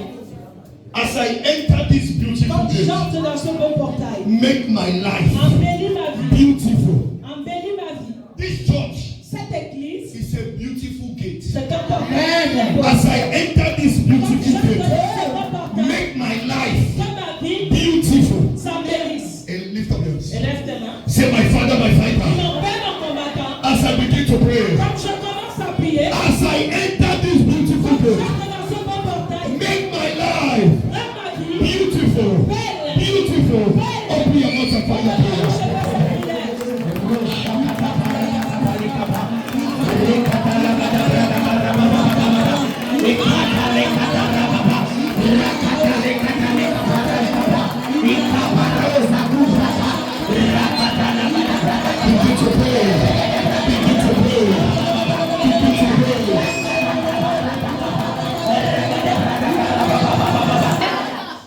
[SPEAKER 3] As I enter this beautiful
[SPEAKER 2] Quand
[SPEAKER 3] place,
[SPEAKER 2] j'entre dans ce beau portail,
[SPEAKER 3] make my life
[SPEAKER 2] embellis ma vie.
[SPEAKER 3] beautiful.
[SPEAKER 2] Embellis ma vie.
[SPEAKER 3] This church
[SPEAKER 2] Cette église,
[SPEAKER 3] is a beautiful gate.
[SPEAKER 2] c'est un portail.
[SPEAKER 3] As I enter this
[SPEAKER 2] Quand
[SPEAKER 3] beautiful
[SPEAKER 2] j'entre dans
[SPEAKER 3] gate,
[SPEAKER 2] ce beau portail,
[SPEAKER 3] make my life
[SPEAKER 2] que ma vie
[SPEAKER 3] beautiful.
[SPEAKER 2] s'embellisse.
[SPEAKER 3] And lift up your hands.
[SPEAKER 2] Élève tes mains.
[SPEAKER 3] Say, my Father, my fighter.
[SPEAKER 2] Mon père, mon combattant,
[SPEAKER 3] As I begin to pray,
[SPEAKER 2] quand je commence à prier,
[SPEAKER 3] as I enter this beautiful
[SPEAKER 2] quand
[SPEAKER 3] gate,
[SPEAKER 2] j'entre dans ce beau portail,
[SPEAKER 3] make my life
[SPEAKER 2] rends ma vie
[SPEAKER 3] beautiful.
[SPEAKER 2] belle.
[SPEAKER 3] Beautiful. Open your mouth and find your prayer. Begin to pray. Begin to pray. Begin to pray.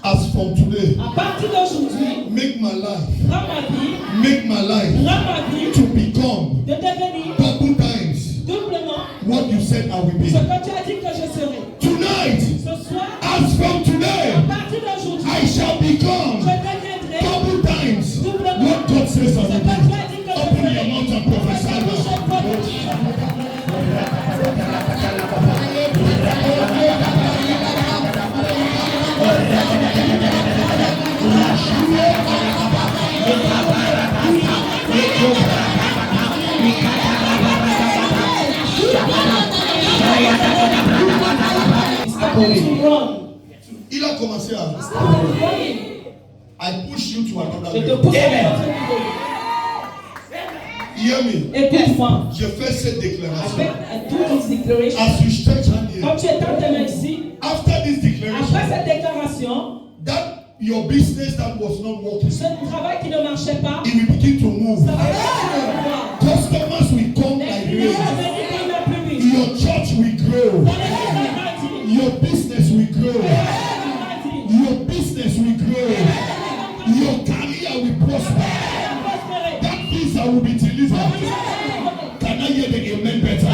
[SPEAKER 3] As from today,
[SPEAKER 2] À partir d'aujourd'hui,
[SPEAKER 3] make my life,
[SPEAKER 2] rends ma vie,
[SPEAKER 3] make my life
[SPEAKER 2] rends ma vie
[SPEAKER 3] to become
[SPEAKER 2] de devenir
[SPEAKER 3] double times
[SPEAKER 2] doublement
[SPEAKER 3] what you said I will be.
[SPEAKER 2] ce que tu as dit que je serai.
[SPEAKER 3] Tonight,
[SPEAKER 2] Ce soir,
[SPEAKER 3] as from
[SPEAKER 2] à
[SPEAKER 3] today,
[SPEAKER 2] partir d'aujourd'hui,
[SPEAKER 3] I shall
[SPEAKER 2] je
[SPEAKER 3] become
[SPEAKER 2] deviendrai
[SPEAKER 3] double times what God says I
[SPEAKER 2] ce que
[SPEAKER 3] will
[SPEAKER 2] tu
[SPEAKER 3] be.
[SPEAKER 2] as dit que je
[SPEAKER 3] Open your
[SPEAKER 2] serai.
[SPEAKER 3] mouth and prophesy now. Il a commencé à. I push you to another
[SPEAKER 2] Je te
[SPEAKER 3] level.
[SPEAKER 2] pousse à un autre niveau.
[SPEAKER 3] Hear me.
[SPEAKER 2] Écoute-moi.
[SPEAKER 3] Je fais cette déclaration.
[SPEAKER 2] Avec toute cette déclaration.
[SPEAKER 3] As you stretch hand here,
[SPEAKER 2] Quand tu étends tes mains ici,
[SPEAKER 3] after this
[SPEAKER 2] après
[SPEAKER 3] declaration,
[SPEAKER 2] cette déclaration,
[SPEAKER 3] that your business that was not working,
[SPEAKER 2] ce travail qui ne marchait pas,
[SPEAKER 3] it will begin to move.
[SPEAKER 2] ça va pouvoir.
[SPEAKER 3] Customers will come
[SPEAKER 2] Les
[SPEAKER 3] like
[SPEAKER 2] clients vont
[SPEAKER 3] rain.
[SPEAKER 2] venir comme la pluie.
[SPEAKER 3] Your church will grow.
[SPEAKER 2] Dans les mains de Gandhi.
[SPEAKER 3] Your business will grow. Your business will grow. Your career will prosper. That visa will be delivered. Can I hear the amen better?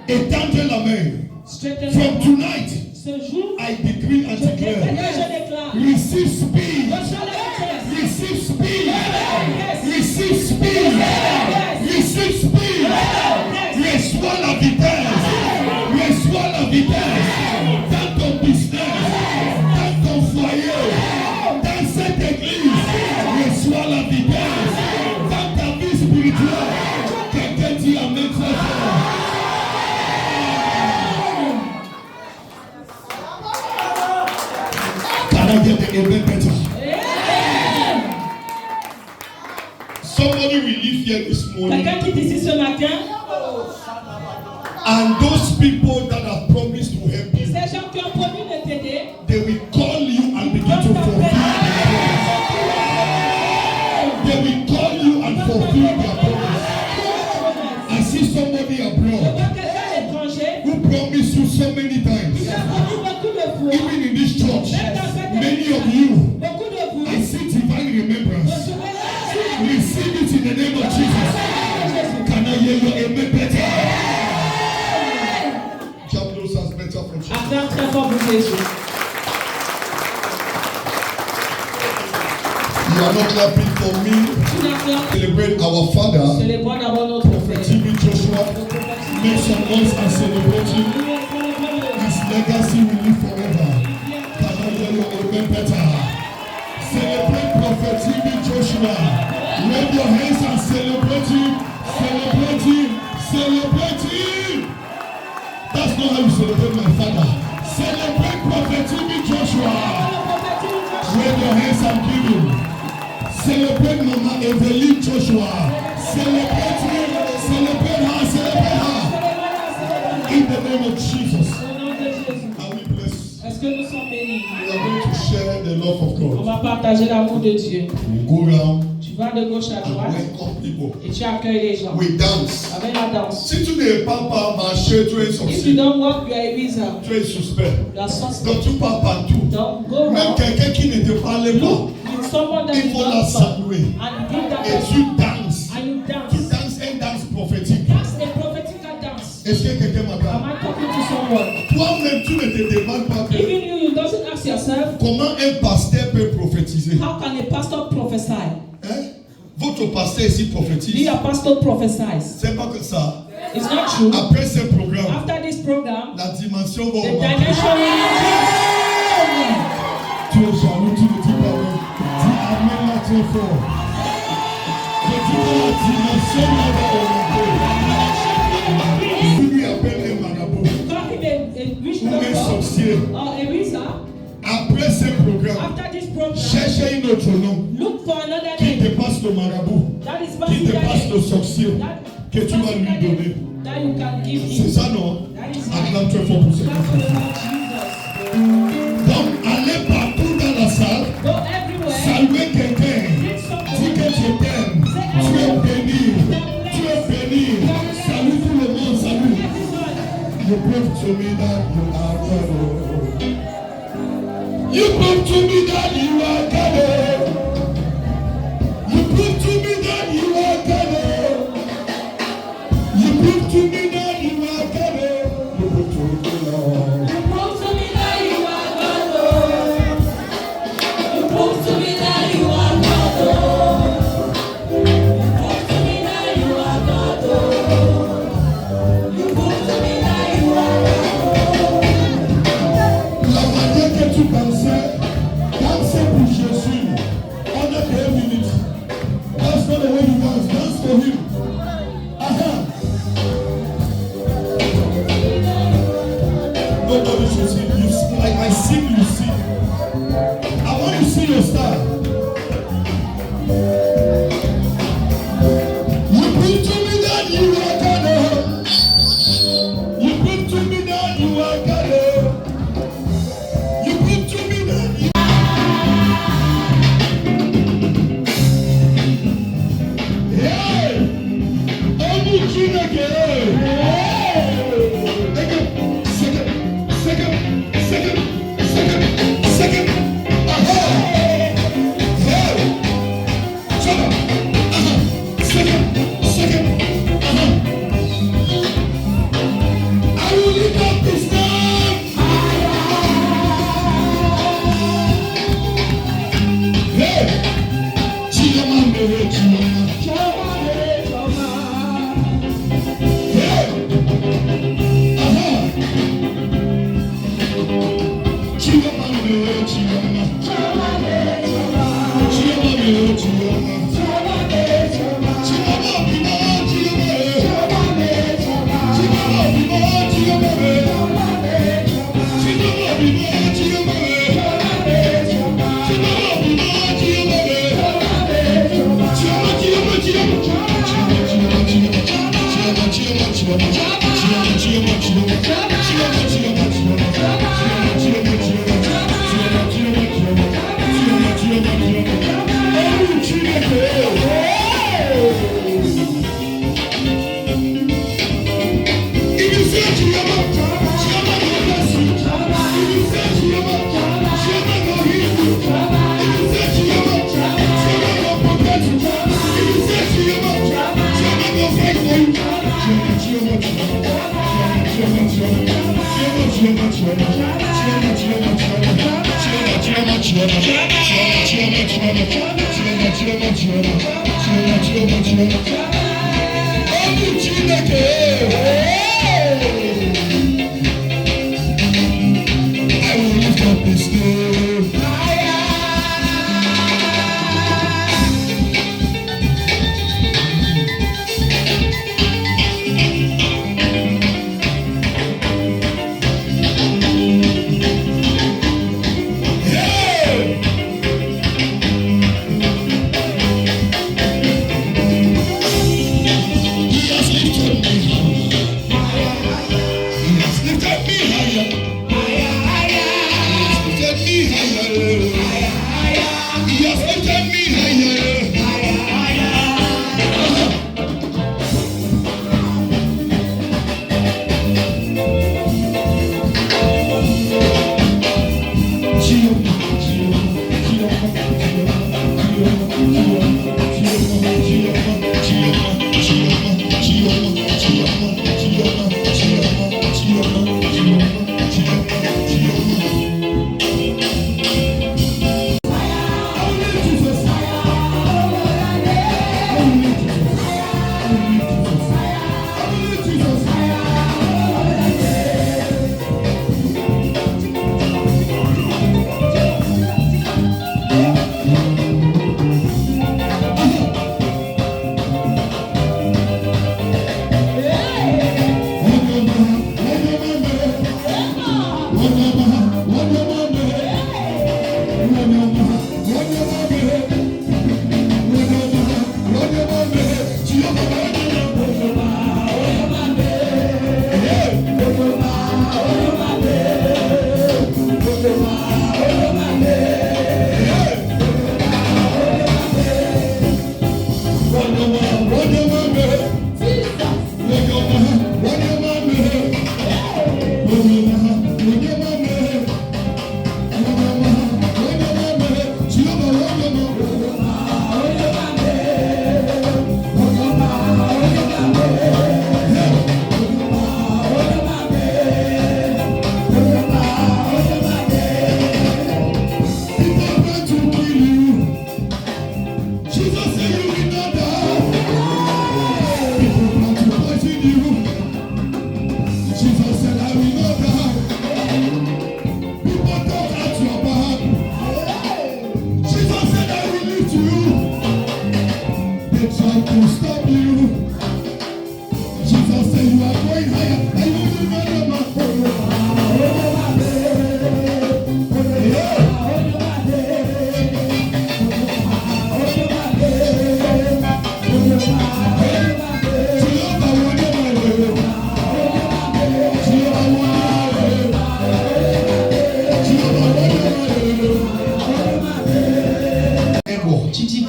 [SPEAKER 3] Étendez la main. From tonight,
[SPEAKER 2] Ce jour,
[SPEAKER 3] I decree and
[SPEAKER 2] je
[SPEAKER 3] declare.
[SPEAKER 2] déclare.
[SPEAKER 3] Receive speed.
[SPEAKER 2] Reçois la vitesse.
[SPEAKER 3] Receive speed. Receive speed. Receive speed. Reçois la vitesse. Reçois la vitesse. Dans ton business, dans ton foyer, dans cette église, reçois la vitesse. Dans ta vie spirituelle, quelqu'un dit amen très fort. Can I get the amen better? Somebody will leave here this morning,
[SPEAKER 2] Quelqu'un qui est ici ce matin,
[SPEAKER 3] and those people that have promised to help you,
[SPEAKER 2] ces gens qui ont promis de t'aider,
[SPEAKER 3] they will call you and begin to fulfill. They will call you and fulfill their promise. I see somebody abroad
[SPEAKER 2] quelqu'un à l'étranger,
[SPEAKER 3] who promised you so many times.
[SPEAKER 2] qui a promis beaucoup de fois,
[SPEAKER 3] Even in this church, many of you,
[SPEAKER 2] beaucoup de vous,
[SPEAKER 3] I see divine remembrance. Receive it in the name of Jesus. Can I hear your amen better? Jump those hands better for Jesus.
[SPEAKER 2] acclame très fort pour Jésus.
[SPEAKER 3] You are not clapping for me.
[SPEAKER 2] Tu n'acclames,
[SPEAKER 3] Celebrate our Father.
[SPEAKER 2] célébrons d'abord notre Père.
[SPEAKER 3] TB Joshua. Make some noise and celebrate him. His legacy will live forever. Can I hear your amen better? Celebrate Prophet TB Joshua. Wave your hands and celebrate him. Celebrate him. Celebrate him. That's not how you celebrate my father. Celebrate Prophet TB Joshua. Wave your hands and give him. Celebrate Mama Evelyn Joshua. Celebrate him. Celebrate her. Celebrate her. In the name of Jesus.
[SPEAKER 2] Au nom de Jésus.
[SPEAKER 3] Are we blessed?
[SPEAKER 2] Est-ce que nous sommes bénis?
[SPEAKER 3] We are going to share the love of
[SPEAKER 2] On
[SPEAKER 3] God.
[SPEAKER 2] va partager l'amour de Dieu.
[SPEAKER 3] We go round
[SPEAKER 2] Tu vas de gauche à
[SPEAKER 3] and
[SPEAKER 2] droite
[SPEAKER 3] welcome people.
[SPEAKER 2] et tu accueilles les gens
[SPEAKER 3] We dance.
[SPEAKER 2] avec la danse.
[SPEAKER 3] Si tu n'es pas marché, tu es
[SPEAKER 2] If you
[SPEAKER 3] sorcier.
[SPEAKER 2] don't walk, you are a wizard.
[SPEAKER 3] Tu es suspect.
[SPEAKER 2] You are suspect.
[SPEAKER 3] Donc tu pars partout.
[SPEAKER 2] Don't go
[SPEAKER 3] Même
[SPEAKER 2] wrong.
[SPEAKER 3] quelqu'un qui ne te parle pas,
[SPEAKER 2] Look with someone that
[SPEAKER 3] il
[SPEAKER 2] is
[SPEAKER 3] faut la
[SPEAKER 2] not
[SPEAKER 3] saluer.
[SPEAKER 2] and give that
[SPEAKER 3] Et
[SPEAKER 2] person
[SPEAKER 3] tu danses.
[SPEAKER 2] and you
[SPEAKER 3] Tu
[SPEAKER 2] dance.
[SPEAKER 3] danses un danse prophétique.
[SPEAKER 2] That's a prophetical dance.
[SPEAKER 3] Est-ce que quelqu'un
[SPEAKER 2] Am
[SPEAKER 3] m'entend?
[SPEAKER 2] I talking to someone?
[SPEAKER 3] Toi-même, tu ne te demandes pas que
[SPEAKER 2] Even you doesn't ask yourself,
[SPEAKER 3] comment un pasteur peut prophétiser.
[SPEAKER 2] how can a pastor prophesy?
[SPEAKER 3] Hein? Votre pasteur ici
[SPEAKER 2] Be
[SPEAKER 3] prophétise.
[SPEAKER 2] a pastor prophesies.
[SPEAKER 3] C'est pas que ça.
[SPEAKER 2] It's not true.
[SPEAKER 3] Après ce programme,
[SPEAKER 2] After this program,
[SPEAKER 3] la dimension va
[SPEAKER 2] the
[SPEAKER 3] augmenter.
[SPEAKER 2] dimension will increase.
[SPEAKER 3] Tu es jaloux, tu ne dis pas oui. Dis amen là très fort. Je dis que la dimension là va augmenter. Tu lui appelles un marabout
[SPEAKER 2] Call him a witch
[SPEAKER 3] ou un
[SPEAKER 2] doctor
[SPEAKER 3] sorcier.
[SPEAKER 2] or a wizard.
[SPEAKER 3] Après ce programme,
[SPEAKER 2] After this program,
[SPEAKER 3] cherchez un autre nom
[SPEAKER 2] look for another
[SPEAKER 3] qui
[SPEAKER 2] name.
[SPEAKER 3] dépasse le marabout,
[SPEAKER 2] That is
[SPEAKER 3] qui dépasse le
[SPEAKER 2] basically
[SPEAKER 3] sorcier,
[SPEAKER 2] that
[SPEAKER 3] que tu vas lui donner.
[SPEAKER 2] that you can give
[SPEAKER 3] C'est
[SPEAKER 2] him.
[SPEAKER 3] ça, non?
[SPEAKER 2] That is
[SPEAKER 3] Acclame très fort pour ce
[SPEAKER 2] Clap for
[SPEAKER 3] que
[SPEAKER 2] the
[SPEAKER 3] tu
[SPEAKER 2] Lord Jesus.
[SPEAKER 3] Donc, allez partout dans la salle,
[SPEAKER 2] Go everywhere.
[SPEAKER 3] saluez quelqu'un,
[SPEAKER 2] Greet
[SPEAKER 3] dis
[SPEAKER 2] someone.
[SPEAKER 3] que tu t'aimes, tu es béni, tu es béni. Salut tout le monde, salut. You prove to me that you are God. You prove to me that you are God. You prove to me that you are God. You prove to me that you are God. You prove to me, Lord.
[SPEAKER 2] You prove to me that you are God, Lord. You prove to me that you are God, Lord. You prove to me that you are God, Lord. You prove to me that you are God, Lord.
[SPEAKER 3] La manière que tu dansais pour Jésus, on a 10 minutes. That's not the way you dance for him. Aha. Nobody should see you. Like I sing, you sing. I want to see your style.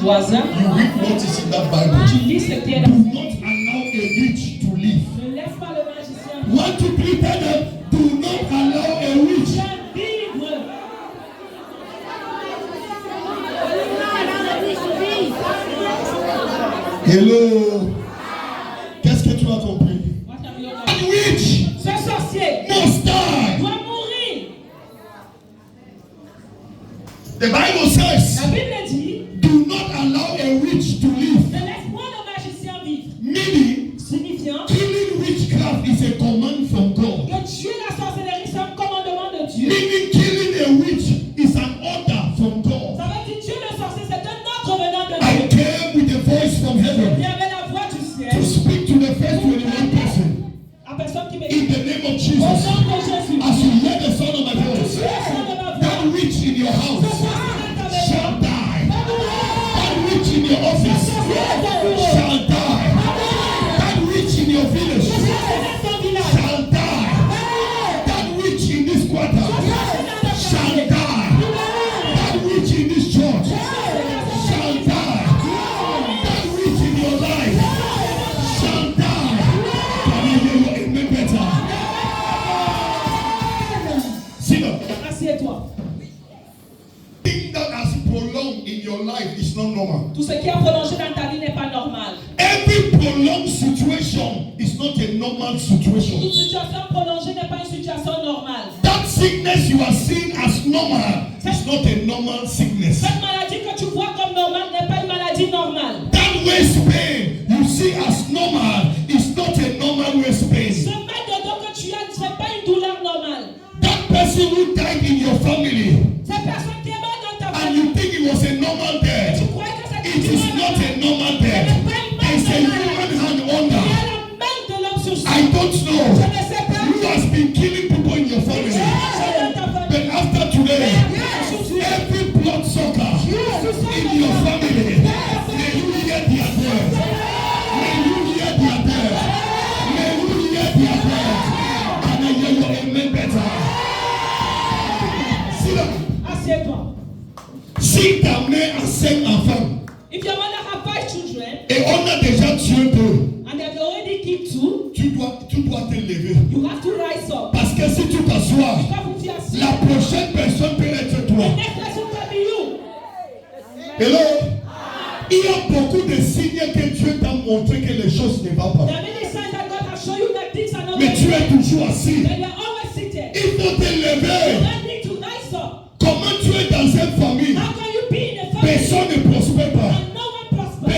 [SPEAKER 2] Voisin,
[SPEAKER 3] you read what is in that Bible.
[SPEAKER 2] tu lis ce qui est
[SPEAKER 3] Do
[SPEAKER 2] dans.
[SPEAKER 3] not allow a witch to live.
[SPEAKER 2] Ne laisse pas le magicien
[SPEAKER 3] 1, 2, 3, tell them, do not allow a witch.
[SPEAKER 2] vivre.
[SPEAKER 3] Hello. Qu'est-ce que tu as compris?
[SPEAKER 2] What have you
[SPEAKER 3] A
[SPEAKER 2] done?
[SPEAKER 3] witch
[SPEAKER 2] Ce sorcier
[SPEAKER 3] must die.
[SPEAKER 2] doit mourir.
[SPEAKER 3] The Bible says,
[SPEAKER 2] La Bible dit,
[SPEAKER 3] do not allow a witch to live.
[SPEAKER 2] ne laisse pas le magicien vivre.
[SPEAKER 3] Meaning,
[SPEAKER 2] Signifiant
[SPEAKER 3] killing witchcraft is a command from God.
[SPEAKER 2] que tuer la sorcellerie, c'est un commandement de Dieu.
[SPEAKER 3] Meaning, killing a witch is an order from God.
[SPEAKER 2] Ça veut dire tuer le sorcier, c'est un ordre venant de
[SPEAKER 3] I
[SPEAKER 2] Dieu.
[SPEAKER 3] came with a voice from
[SPEAKER 2] Il
[SPEAKER 3] heaven
[SPEAKER 2] y avait la voix du
[SPEAKER 3] to
[SPEAKER 2] ciel.
[SPEAKER 3] speak to the first 21 person.
[SPEAKER 2] À personne qui
[SPEAKER 3] In
[SPEAKER 2] m'écoute.
[SPEAKER 3] the name of
[SPEAKER 2] Au
[SPEAKER 3] Jesus.
[SPEAKER 2] nom de Jésus.
[SPEAKER 3] As you hear the sound of my
[SPEAKER 2] Tu
[SPEAKER 3] voice,
[SPEAKER 2] es le son de ma voix.
[SPEAKER 3] that witch in your
[SPEAKER 2] Ce
[SPEAKER 3] house
[SPEAKER 2] sorcier dans ta maison.
[SPEAKER 3] shall die.
[SPEAKER 2] Va mourir.
[SPEAKER 3] That witch in your office
[SPEAKER 2] Ce sorcier dans ton bureau.
[SPEAKER 3] shall die. That witch in your village
[SPEAKER 2] Ce sorcier dans ton village.
[SPEAKER 3] shall die. That witch in this quarter shall die. That witch in this church shall die. That witch in your life shall die. Can you hear your amen better? Sit up.
[SPEAKER 2] Assieds-toi.
[SPEAKER 3] Thing that has prolonged in your life is not normal.
[SPEAKER 2] Tout ce qui a prolongé dans ta vie n'est pas normal.
[SPEAKER 3] Every prolonged situation is not a normal situation.
[SPEAKER 2] Toute situation prolongée n'est pas une situation normale.
[SPEAKER 3] sickness you are seeing as normal is not a normal sickness.
[SPEAKER 2] Cette maladie que tu vois comme normale n'est pas une maladie normale.
[SPEAKER 3] That waist pain you see as normal is not a normal waist pain.
[SPEAKER 2] Ce mal de dos que tu as ne serait pas une douleur normale.
[SPEAKER 3] That person who died in your family
[SPEAKER 2] Cette personne qui est morte dans ta
[SPEAKER 3] and
[SPEAKER 2] famille,
[SPEAKER 3] you think it was a normal death,
[SPEAKER 2] tu crois que c'est
[SPEAKER 3] it is not a normal death. It's a human hand
[SPEAKER 2] Il y
[SPEAKER 3] under.
[SPEAKER 2] a la main de l'homme sur ça.
[SPEAKER 3] I don't
[SPEAKER 2] Je
[SPEAKER 3] know
[SPEAKER 2] ne sais pas.
[SPEAKER 3] who has been killing people in your family.
[SPEAKER 2] Dans ta famille.
[SPEAKER 3] But after today, every blood sucker in your family, may you hear their death. May you hear their death. May you hear their death. And I hear your amen better. Sit down.
[SPEAKER 2] Assieds-toi.
[SPEAKER 3] Si ta mère a 5 enfants
[SPEAKER 2] If your mother have 5 children
[SPEAKER 3] et on a déjà tué 2,
[SPEAKER 2] and they have already killed 2,
[SPEAKER 3] tu dois te lever.
[SPEAKER 2] you have to rise up.
[SPEAKER 3] Parce que si tu t'assois,
[SPEAKER 2] Quand vous dites assis,
[SPEAKER 3] la prochaine personne peut être
[SPEAKER 2] the
[SPEAKER 3] toi.
[SPEAKER 2] next person can be you.
[SPEAKER 3] Hello? Il y a beaucoup de signes que Dieu t'a montré que les choses ne vont pas.
[SPEAKER 2] There are many signs that God has shown you that things are not
[SPEAKER 3] Mais tu es toujours assis.
[SPEAKER 2] Then you are always seated.
[SPEAKER 3] Il faut te
[SPEAKER 2] You
[SPEAKER 3] lever.
[SPEAKER 2] don't need to rise up.
[SPEAKER 3] Comment tu es dans une famille?
[SPEAKER 2] How can you be in a family
[SPEAKER 3] Personne ne prospère pas.
[SPEAKER 2] and no one prospers?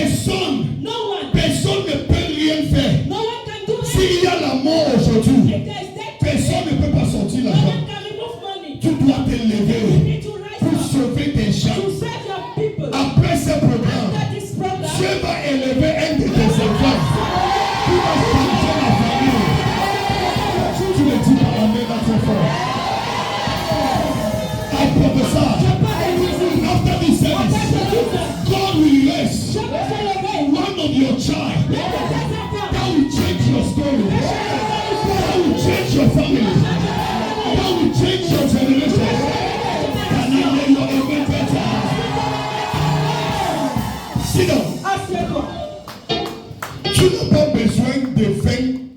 [SPEAKER 3] Personne ne peut rien faire.
[SPEAKER 2] No one can do
[SPEAKER 3] S'il
[SPEAKER 2] anything.
[SPEAKER 3] y a la mort aujourd'hui,
[SPEAKER 2] If there is death,
[SPEAKER 3] personne ne peut pas sortir
[SPEAKER 2] no
[SPEAKER 3] l'argent.
[SPEAKER 2] one can remove money.
[SPEAKER 3] Tu dois te
[SPEAKER 2] You
[SPEAKER 3] lever
[SPEAKER 2] need to rise
[SPEAKER 3] pour
[SPEAKER 2] up
[SPEAKER 3] sauver tes gens.
[SPEAKER 2] to serve your people.
[SPEAKER 3] Après ce programme,
[SPEAKER 2] After this program,
[SPEAKER 3] Dieu va élever un de tes enfants qui va changer la famille. Tu le dis par la main dans ton fort. I prophesy. After this service, God will rest one of your child. That will change your story. That will change your family. That will change your generation. Can I hear your amen better? Sit down.
[SPEAKER 2] assieds-toi.
[SPEAKER 3] Tu n'as pas besoin de 20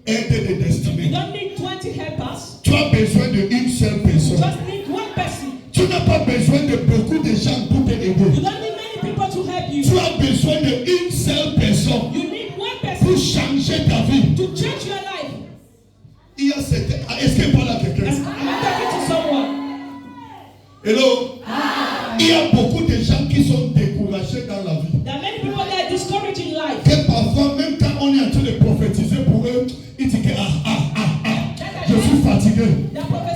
[SPEAKER 3] aides de
[SPEAKER 2] You
[SPEAKER 3] destinée.
[SPEAKER 2] don't need 20 helpers.
[SPEAKER 3] Tu as besoin d'une seule personne.
[SPEAKER 2] Just need one person.
[SPEAKER 3] Tu n'as pas besoin de beaucoup de gens pour te
[SPEAKER 2] You
[SPEAKER 3] aider.
[SPEAKER 2] don't need many people to help you.
[SPEAKER 3] Tu as besoin d'une seule personne
[SPEAKER 2] You need one
[SPEAKER 3] pour
[SPEAKER 2] person
[SPEAKER 3] changer ta vie.
[SPEAKER 2] to change your life.
[SPEAKER 3] Il y a certains. Est-ce qu'il parle à quelqu'un?
[SPEAKER 2] Am I talking to someone?
[SPEAKER 3] Hello? Il y a beaucoup de gens qui sont découragés dans la vie.
[SPEAKER 2] There are many people that are discouraged in life.
[SPEAKER 3] Que parfois, même quand on est en train de prophétiser pour eux, ils disent que je suis fatigué.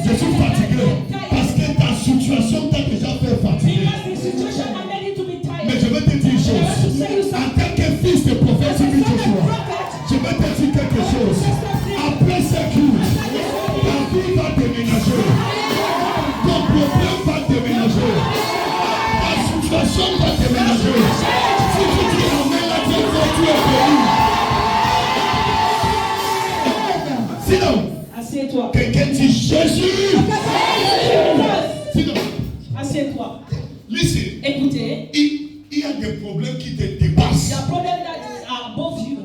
[SPEAKER 3] Je suis fatigué. Parce que ta situation t'a déjà fait fatiguer.
[SPEAKER 2] Because the situation has made you to be
[SPEAKER 3] Mais
[SPEAKER 2] tired.
[SPEAKER 3] je vais te dire une
[SPEAKER 2] I want to
[SPEAKER 3] chose.
[SPEAKER 2] say you
[SPEAKER 3] En
[SPEAKER 2] something.
[SPEAKER 3] tant que fils de prophète,
[SPEAKER 2] As a
[SPEAKER 3] Sylvie
[SPEAKER 2] son of
[SPEAKER 3] Joshua,
[SPEAKER 2] prophet,
[SPEAKER 3] je vais te dire quelque chose. Après ce culte, ta vie va déménager. Ton problème va déménager. Ta situation va déménager. Si tu dis amen, la Dieu tu es béni. Sit down.
[SPEAKER 2] assieds-toi.
[SPEAKER 3] Quelqu'un dit Jésus. Sit down.
[SPEAKER 2] Assieds-toi.
[SPEAKER 3] Listen.
[SPEAKER 2] Écoutez,
[SPEAKER 3] Il y a des problèmes qui te
[SPEAKER 2] il y
[SPEAKER 3] dépassent.
[SPEAKER 2] a un problème that are above you.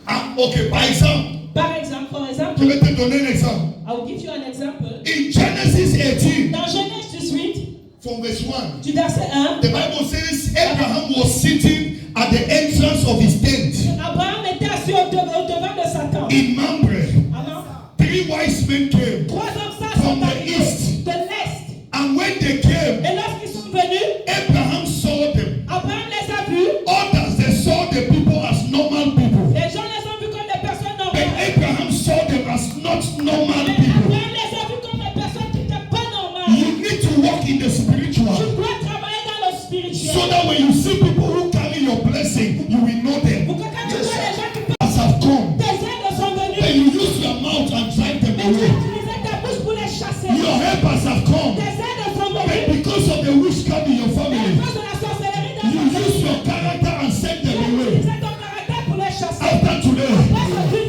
[SPEAKER 3] Ah, ok, par exemple,
[SPEAKER 2] For example,
[SPEAKER 3] je vais te donner un exemple.
[SPEAKER 2] I will give you an example.
[SPEAKER 3] In Genesis 18,
[SPEAKER 2] Dans Genèse 18,
[SPEAKER 3] from verse 1,
[SPEAKER 2] du verset 1,
[SPEAKER 3] the Bible says Abraham was sitting at the entrance of his tent
[SPEAKER 2] Abraham était assis au devant de Satan.
[SPEAKER 3] in Mamre.
[SPEAKER 2] Alors,
[SPEAKER 3] 3 wise men came,
[SPEAKER 2] 3 hommes sages
[SPEAKER 3] From
[SPEAKER 2] sont
[SPEAKER 3] the
[SPEAKER 2] arrivés
[SPEAKER 3] east.
[SPEAKER 2] de l'Est.
[SPEAKER 3] and when they came,
[SPEAKER 2] Et lorsqu'ils sont venus,
[SPEAKER 3] Abraham saw them.
[SPEAKER 2] Abraham les a vus.
[SPEAKER 3] Others, they saw the people as normal people.
[SPEAKER 2] Les gens les ont vus comme des personnes
[SPEAKER 3] But
[SPEAKER 2] normales.
[SPEAKER 3] Abraham saw them as not normal
[SPEAKER 2] Mais
[SPEAKER 3] people.
[SPEAKER 2] Abraham les a vus comme des personnes qui n'étaient pas normales.
[SPEAKER 3] You need to walk in the
[SPEAKER 2] Tu
[SPEAKER 3] spiritual
[SPEAKER 2] dois travailler dans le spirituel.
[SPEAKER 3] so that when you see people who carry your blessing, you will know them.
[SPEAKER 2] Pour que quand tu vois les gens qui
[SPEAKER 3] As have come,
[SPEAKER 2] tes aides sont
[SPEAKER 3] and
[SPEAKER 2] venus,
[SPEAKER 3] you use your mouth and drive them
[SPEAKER 2] mais tu
[SPEAKER 3] away.
[SPEAKER 2] utilisais ta bouche pour les chasser.
[SPEAKER 3] Your helpers have come,
[SPEAKER 2] Tes aides sont
[SPEAKER 3] but
[SPEAKER 2] venus.
[SPEAKER 3] because of the witchcraft in your
[SPEAKER 2] Mais à
[SPEAKER 3] family,
[SPEAKER 2] cause de la sorcellerie dans
[SPEAKER 3] you
[SPEAKER 2] ta vie,
[SPEAKER 3] use your character and send
[SPEAKER 2] tu
[SPEAKER 3] them away.
[SPEAKER 2] utilisais ton caractère pour les chasser.
[SPEAKER 3] After today,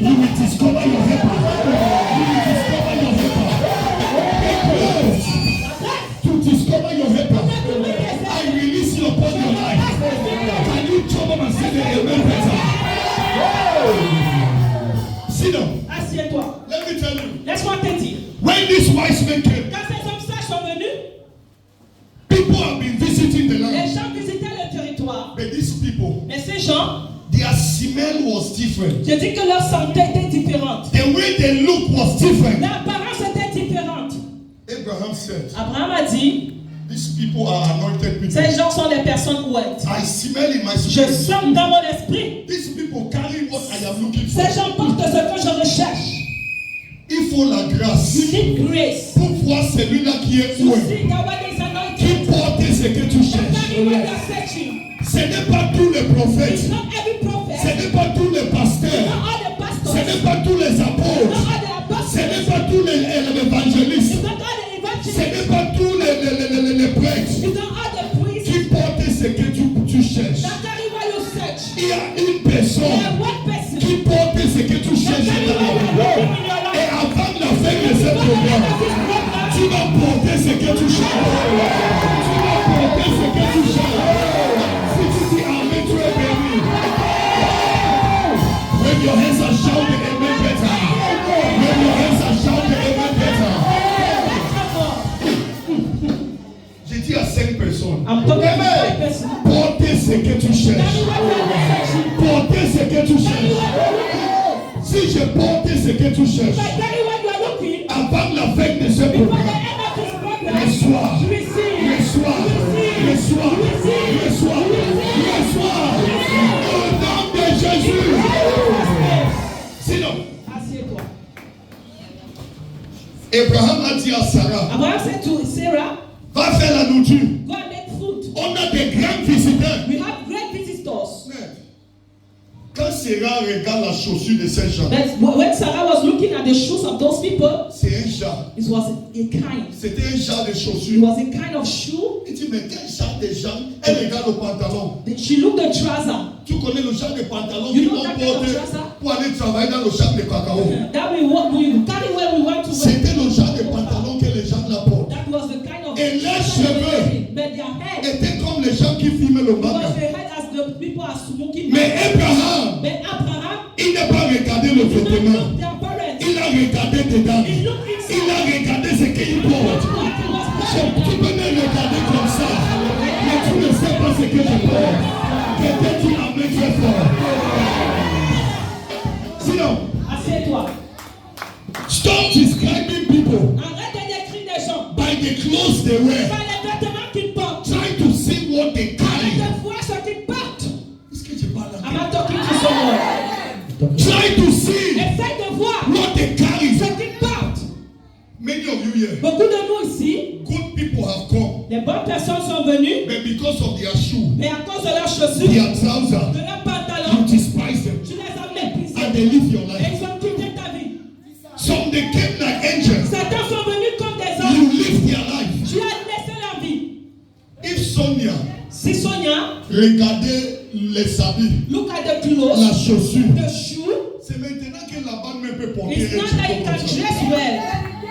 [SPEAKER 3] you will discover your helper. You will discover your helper. Get close to discover your helper. I release you upon your life. Can you jump up and say the amen better? Sit down.
[SPEAKER 2] Assieds-toi.
[SPEAKER 3] Let me tell you.
[SPEAKER 2] Laisse-moi te dire.
[SPEAKER 3] When these wise men came,
[SPEAKER 2] Quand ces hommes sages sont venus,
[SPEAKER 3] people have been visiting the
[SPEAKER 2] les
[SPEAKER 3] land.
[SPEAKER 2] gens visitaient le territoire.
[SPEAKER 3] But these people,
[SPEAKER 2] Mais ces gens,
[SPEAKER 3] their smell was different.
[SPEAKER 2] je dis que leur santé était différente.
[SPEAKER 3] The way they look was different.
[SPEAKER 2] L'apparence était différente.
[SPEAKER 3] Abraham said,
[SPEAKER 2] Abraham a dit,
[SPEAKER 3] these people are anointed people.
[SPEAKER 2] ces gens sont des personnes ouvertes.
[SPEAKER 3] I smell in my
[SPEAKER 2] Je
[SPEAKER 3] spirit.
[SPEAKER 2] sens dans mon esprit.
[SPEAKER 3] These people carry what I am looking for.
[SPEAKER 2] Ces gens portent ce que je recherche.
[SPEAKER 3] Il faut la grâce
[SPEAKER 2] You need grace.
[SPEAKER 3] pour voir celui-là qui est
[SPEAKER 2] To
[SPEAKER 3] oué,
[SPEAKER 2] see that what is
[SPEAKER 3] qui
[SPEAKER 2] anointed.
[SPEAKER 3] porte ce que tu
[SPEAKER 2] That
[SPEAKER 3] cherches.
[SPEAKER 2] carry what you are searching.
[SPEAKER 3] Ce n'est pas tous les prophètes,
[SPEAKER 2] It's not every
[SPEAKER 3] ce
[SPEAKER 2] prophet.
[SPEAKER 3] n'est pas tous les
[SPEAKER 2] It's
[SPEAKER 3] pasteurs,
[SPEAKER 2] not all the
[SPEAKER 3] ce
[SPEAKER 2] pastors.
[SPEAKER 3] n'est pas tous les
[SPEAKER 2] It's not
[SPEAKER 3] apôtres,
[SPEAKER 2] all the
[SPEAKER 3] ce
[SPEAKER 2] apostles.
[SPEAKER 3] n'est pas tous les évangélistes,
[SPEAKER 2] It's not all the
[SPEAKER 3] ce
[SPEAKER 2] evangelists.
[SPEAKER 3] n'est pas tous les prêtres
[SPEAKER 2] It's not all the priests.
[SPEAKER 3] qui portent ce que tu cherches.
[SPEAKER 2] That carry what you search.
[SPEAKER 3] Il y a une
[SPEAKER 2] There
[SPEAKER 3] personne
[SPEAKER 2] are one person.
[SPEAKER 3] qui porte ce que tu
[SPEAKER 2] That
[SPEAKER 3] cherches
[SPEAKER 2] carry
[SPEAKER 3] dans
[SPEAKER 2] what
[SPEAKER 3] la
[SPEAKER 2] you
[SPEAKER 3] vie.
[SPEAKER 2] are looking in your
[SPEAKER 3] Et
[SPEAKER 2] life.
[SPEAKER 3] avant la fin de ce programme, tu vas porter ce que tu cherches. Tu vas porter ce que tu cherches. Si tu dis Amen, tu es béni. When your hands are shouting, amen better. When your hands are shouting, amen better. J'ai dit à 5 personnes,
[SPEAKER 2] I'm talking to one person.
[SPEAKER 3] portez ce que tu cherches.
[SPEAKER 2] Carry what you are searching.
[SPEAKER 3] Portez ce que tu
[SPEAKER 2] Carry
[SPEAKER 3] cherches.
[SPEAKER 2] what you are looking.
[SPEAKER 3] Si je porte ce que tu cherches,
[SPEAKER 2] If I carry what you are looking.
[SPEAKER 3] avant la fin de ce
[SPEAKER 2] Before the
[SPEAKER 3] programme,
[SPEAKER 2] end of this program.
[SPEAKER 3] reçois,
[SPEAKER 2] Receive.
[SPEAKER 3] reçois, reçois, reçois, reçois, au nom de Jésus. Sinon,
[SPEAKER 2] Assieds-toi.
[SPEAKER 3] Abraham a dit à Sarah,
[SPEAKER 2] Abraham said to Sarah,
[SPEAKER 3] va faire la nourriture.
[SPEAKER 2] go and make food.
[SPEAKER 3] On a des grands visiteurs.
[SPEAKER 2] We have great visitors.
[SPEAKER 3] Quand Sarah regarde la chaussure de ces gens,
[SPEAKER 2] But when Sarah was looking at the shoes of those people,
[SPEAKER 3] c'est un genre.
[SPEAKER 2] it was a kind.
[SPEAKER 3] C'était un genre de
[SPEAKER 2] It
[SPEAKER 3] chaussure.
[SPEAKER 2] was a kind of shoe.
[SPEAKER 3] Il dit, mais quel genre de gens? Elle regarde le pantalon.
[SPEAKER 2] She looked at the trouser.
[SPEAKER 3] Tu connais le genre de pantalon
[SPEAKER 2] You
[SPEAKER 3] qu'ils
[SPEAKER 2] know
[SPEAKER 3] vont
[SPEAKER 2] that kind of
[SPEAKER 3] porter
[SPEAKER 2] trouser?
[SPEAKER 3] pour aller travailler dans le champ de cacao.
[SPEAKER 2] That we carry where we want to wear.
[SPEAKER 3] C'était le genre de pantalon que les gens la portent.
[SPEAKER 2] That was the kind of
[SPEAKER 3] Et leurs
[SPEAKER 2] trouser they were
[SPEAKER 3] cheveux
[SPEAKER 2] wearing. But their head
[SPEAKER 3] Étaient comme les gens qui filment le
[SPEAKER 2] was
[SPEAKER 3] manga.
[SPEAKER 2] the head as the people are smoking.
[SPEAKER 3] Mais Abraham,
[SPEAKER 2] But Abraham
[SPEAKER 3] il n'a pas regardé le
[SPEAKER 2] did not
[SPEAKER 3] vêtement.
[SPEAKER 2] look their parents.
[SPEAKER 3] Il a regardé dedans.
[SPEAKER 2] He looked inside.
[SPEAKER 3] Il a regardé ce qu'il porte.
[SPEAKER 2] What he was
[SPEAKER 3] Tu
[SPEAKER 2] wearing.
[SPEAKER 3] peux me regarder comme ça, mais tu ne sais pas ce que je porte. Peut-être tu l'as mis très fort. Sinon,
[SPEAKER 2] Assieds-toi.
[SPEAKER 3] stop describing people
[SPEAKER 2] Arrête de décrire des gens
[SPEAKER 3] by the clothes they wear.
[SPEAKER 2] par les vêtements qu'ils portent.
[SPEAKER 3] Try to see what they carry.
[SPEAKER 2] Arrête de voir ce qu'ils portent.
[SPEAKER 3] Est-ce que je parle
[SPEAKER 2] I'm
[SPEAKER 3] là?
[SPEAKER 2] not talking to someone.
[SPEAKER 3] Try to see
[SPEAKER 2] Essaye de voir
[SPEAKER 3] what they carry.
[SPEAKER 2] ce qu'ils portent.
[SPEAKER 3] Many of you here,
[SPEAKER 2] Beaucoup de nous ici,
[SPEAKER 3] good people have come,
[SPEAKER 2] les bonnes personnes sont venues,
[SPEAKER 3] but because of their shoe,
[SPEAKER 2] mais à cause de leurs chaussures,
[SPEAKER 3] their trousers,
[SPEAKER 2] de leurs
[SPEAKER 3] you
[SPEAKER 2] pantalons,
[SPEAKER 3] despise them
[SPEAKER 2] tu les as méprisés.
[SPEAKER 3] and they live your
[SPEAKER 2] Et
[SPEAKER 3] life.
[SPEAKER 2] ils ont quitté ta vie.
[SPEAKER 3] Some they came like angels.
[SPEAKER 2] Certains sont venus comme des
[SPEAKER 3] You
[SPEAKER 2] hommes.
[SPEAKER 3] live their life.
[SPEAKER 2] Tu as laissé leur vie.
[SPEAKER 3] If Sonia
[SPEAKER 2] Si Sonia,
[SPEAKER 3] regardait les habits,
[SPEAKER 2] look at the
[SPEAKER 3] la
[SPEAKER 2] clothes,
[SPEAKER 3] chaussure,
[SPEAKER 2] the shoe,
[SPEAKER 3] c'est maintenant que la bande même peut porter
[SPEAKER 2] it's
[SPEAKER 3] un
[SPEAKER 2] not that you
[SPEAKER 3] chiffon
[SPEAKER 2] can
[SPEAKER 3] comme ça.
[SPEAKER 2] dress well.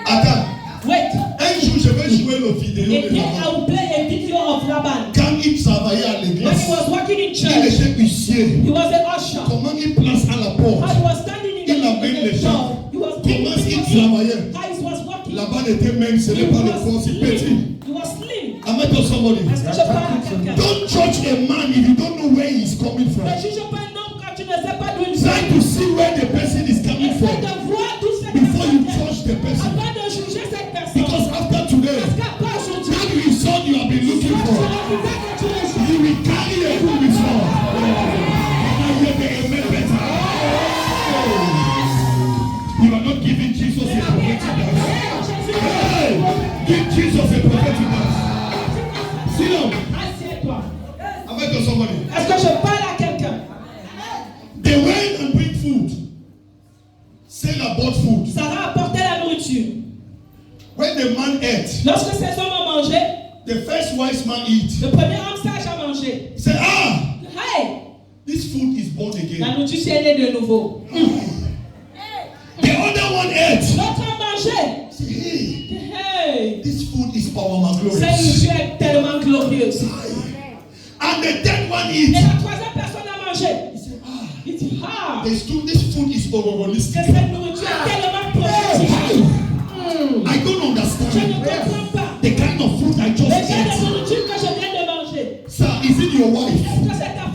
[SPEAKER 3] Attends,
[SPEAKER 2] Wait.
[SPEAKER 3] un jour je vais jouer le vidéo
[SPEAKER 2] Et
[SPEAKER 3] de
[SPEAKER 2] then I
[SPEAKER 3] Laban.
[SPEAKER 2] will play a video of Laban.
[SPEAKER 3] Quand il travaillait à
[SPEAKER 2] When he
[SPEAKER 3] l'église,
[SPEAKER 2] was working in
[SPEAKER 3] il
[SPEAKER 2] church,
[SPEAKER 3] était huissier.
[SPEAKER 2] he was an usher.
[SPEAKER 3] Comment il place à la porte?
[SPEAKER 2] How he was standing in
[SPEAKER 3] Il amène
[SPEAKER 2] the
[SPEAKER 3] les gens.
[SPEAKER 2] door. He was
[SPEAKER 3] Comment
[SPEAKER 2] giving
[SPEAKER 3] il
[SPEAKER 2] people in.
[SPEAKER 3] travaillait?
[SPEAKER 2] How he was working.
[SPEAKER 3] Là-bas était même, ce
[SPEAKER 2] He
[SPEAKER 3] n'est pas le
[SPEAKER 2] was
[SPEAKER 3] corps, c'est petit.
[SPEAKER 2] slim. He was slim.
[SPEAKER 3] Amen to somebody.
[SPEAKER 2] Est-ce que je parle à quelqu'un?
[SPEAKER 3] Don't judge a man if you don't know where he's coming from.
[SPEAKER 2] Ne juge pas un homme quand tu ne sais pas d'où il
[SPEAKER 3] Try
[SPEAKER 2] vient.
[SPEAKER 3] to see where the person is coming
[SPEAKER 2] Essaie
[SPEAKER 3] from
[SPEAKER 2] de voir d'où cette
[SPEAKER 3] before you
[SPEAKER 2] personne
[SPEAKER 3] judge the
[SPEAKER 2] vient.
[SPEAKER 3] person.
[SPEAKER 2] Avant de juger cette personne.
[SPEAKER 3] Because after today,
[SPEAKER 2] Parce qu'après aujourd'hui,
[SPEAKER 3] that result you have been looking
[SPEAKER 2] tu
[SPEAKER 3] for,
[SPEAKER 2] vas trouver que tu le juges.
[SPEAKER 3] you will carry a good result. Can I hear the amen better? You are not giving Jesus a prophetic dance. Hey, give Jesus a prophetic dance. Sit down.
[SPEAKER 2] Assieds-toi.
[SPEAKER 3] Amen to somebody.
[SPEAKER 2] Est-ce que je parle à quelqu'un?
[SPEAKER 3] They went and bring food. Sarah bought food.
[SPEAKER 2] Sarah apportait la nourriture.
[SPEAKER 3] When the man ate,
[SPEAKER 2] Lorsque ces hommes ont mangé,
[SPEAKER 3] the first wise man eat.
[SPEAKER 2] le premier homme sage a mangé.
[SPEAKER 3] Say, ah,
[SPEAKER 2] Hey!
[SPEAKER 3] this food is born
[SPEAKER 2] La
[SPEAKER 3] again.
[SPEAKER 2] nourriture est née de nouveau.
[SPEAKER 3] The other one ate.
[SPEAKER 2] L'autre a mangé.
[SPEAKER 3] Say, hey,
[SPEAKER 2] Hey!
[SPEAKER 3] this food is power man
[SPEAKER 2] Cette
[SPEAKER 3] glorious.
[SPEAKER 2] nourriture est tellement glorieuse.
[SPEAKER 3] And the third one
[SPEAKER 2] Et
[SPEAKER 3] eat.
[SPEAKER 2] la troisième personne a mangé.
[SPEAKER 3] He said, ah,
[SPEAKER 2] Il dit, ah!
[SPEAKER 3] this food is
[SPEAKER 2] Que
[SPEAKER 3] overholistic.
[SPEAKER 2] cette nourriture est tellement prophétique.
[SPEAKER 3] I don't
[SPEAKER 2] Je ne
[SPEAKER 3] understand
[SPEAKER 2] comprends pas.
[SPEAKER 3] the kind of food I
[SPEAKER 2] Le
[SPEAKER 3] just
[SPEAKER 2] genre de
[SPEAKER 3] ate.
[SPEAKER 2] nourriture que je viens de manger.
[SPEAKER 3] Sir, is it your wife?
[SPEAKER 2] Est-ce que c'est ta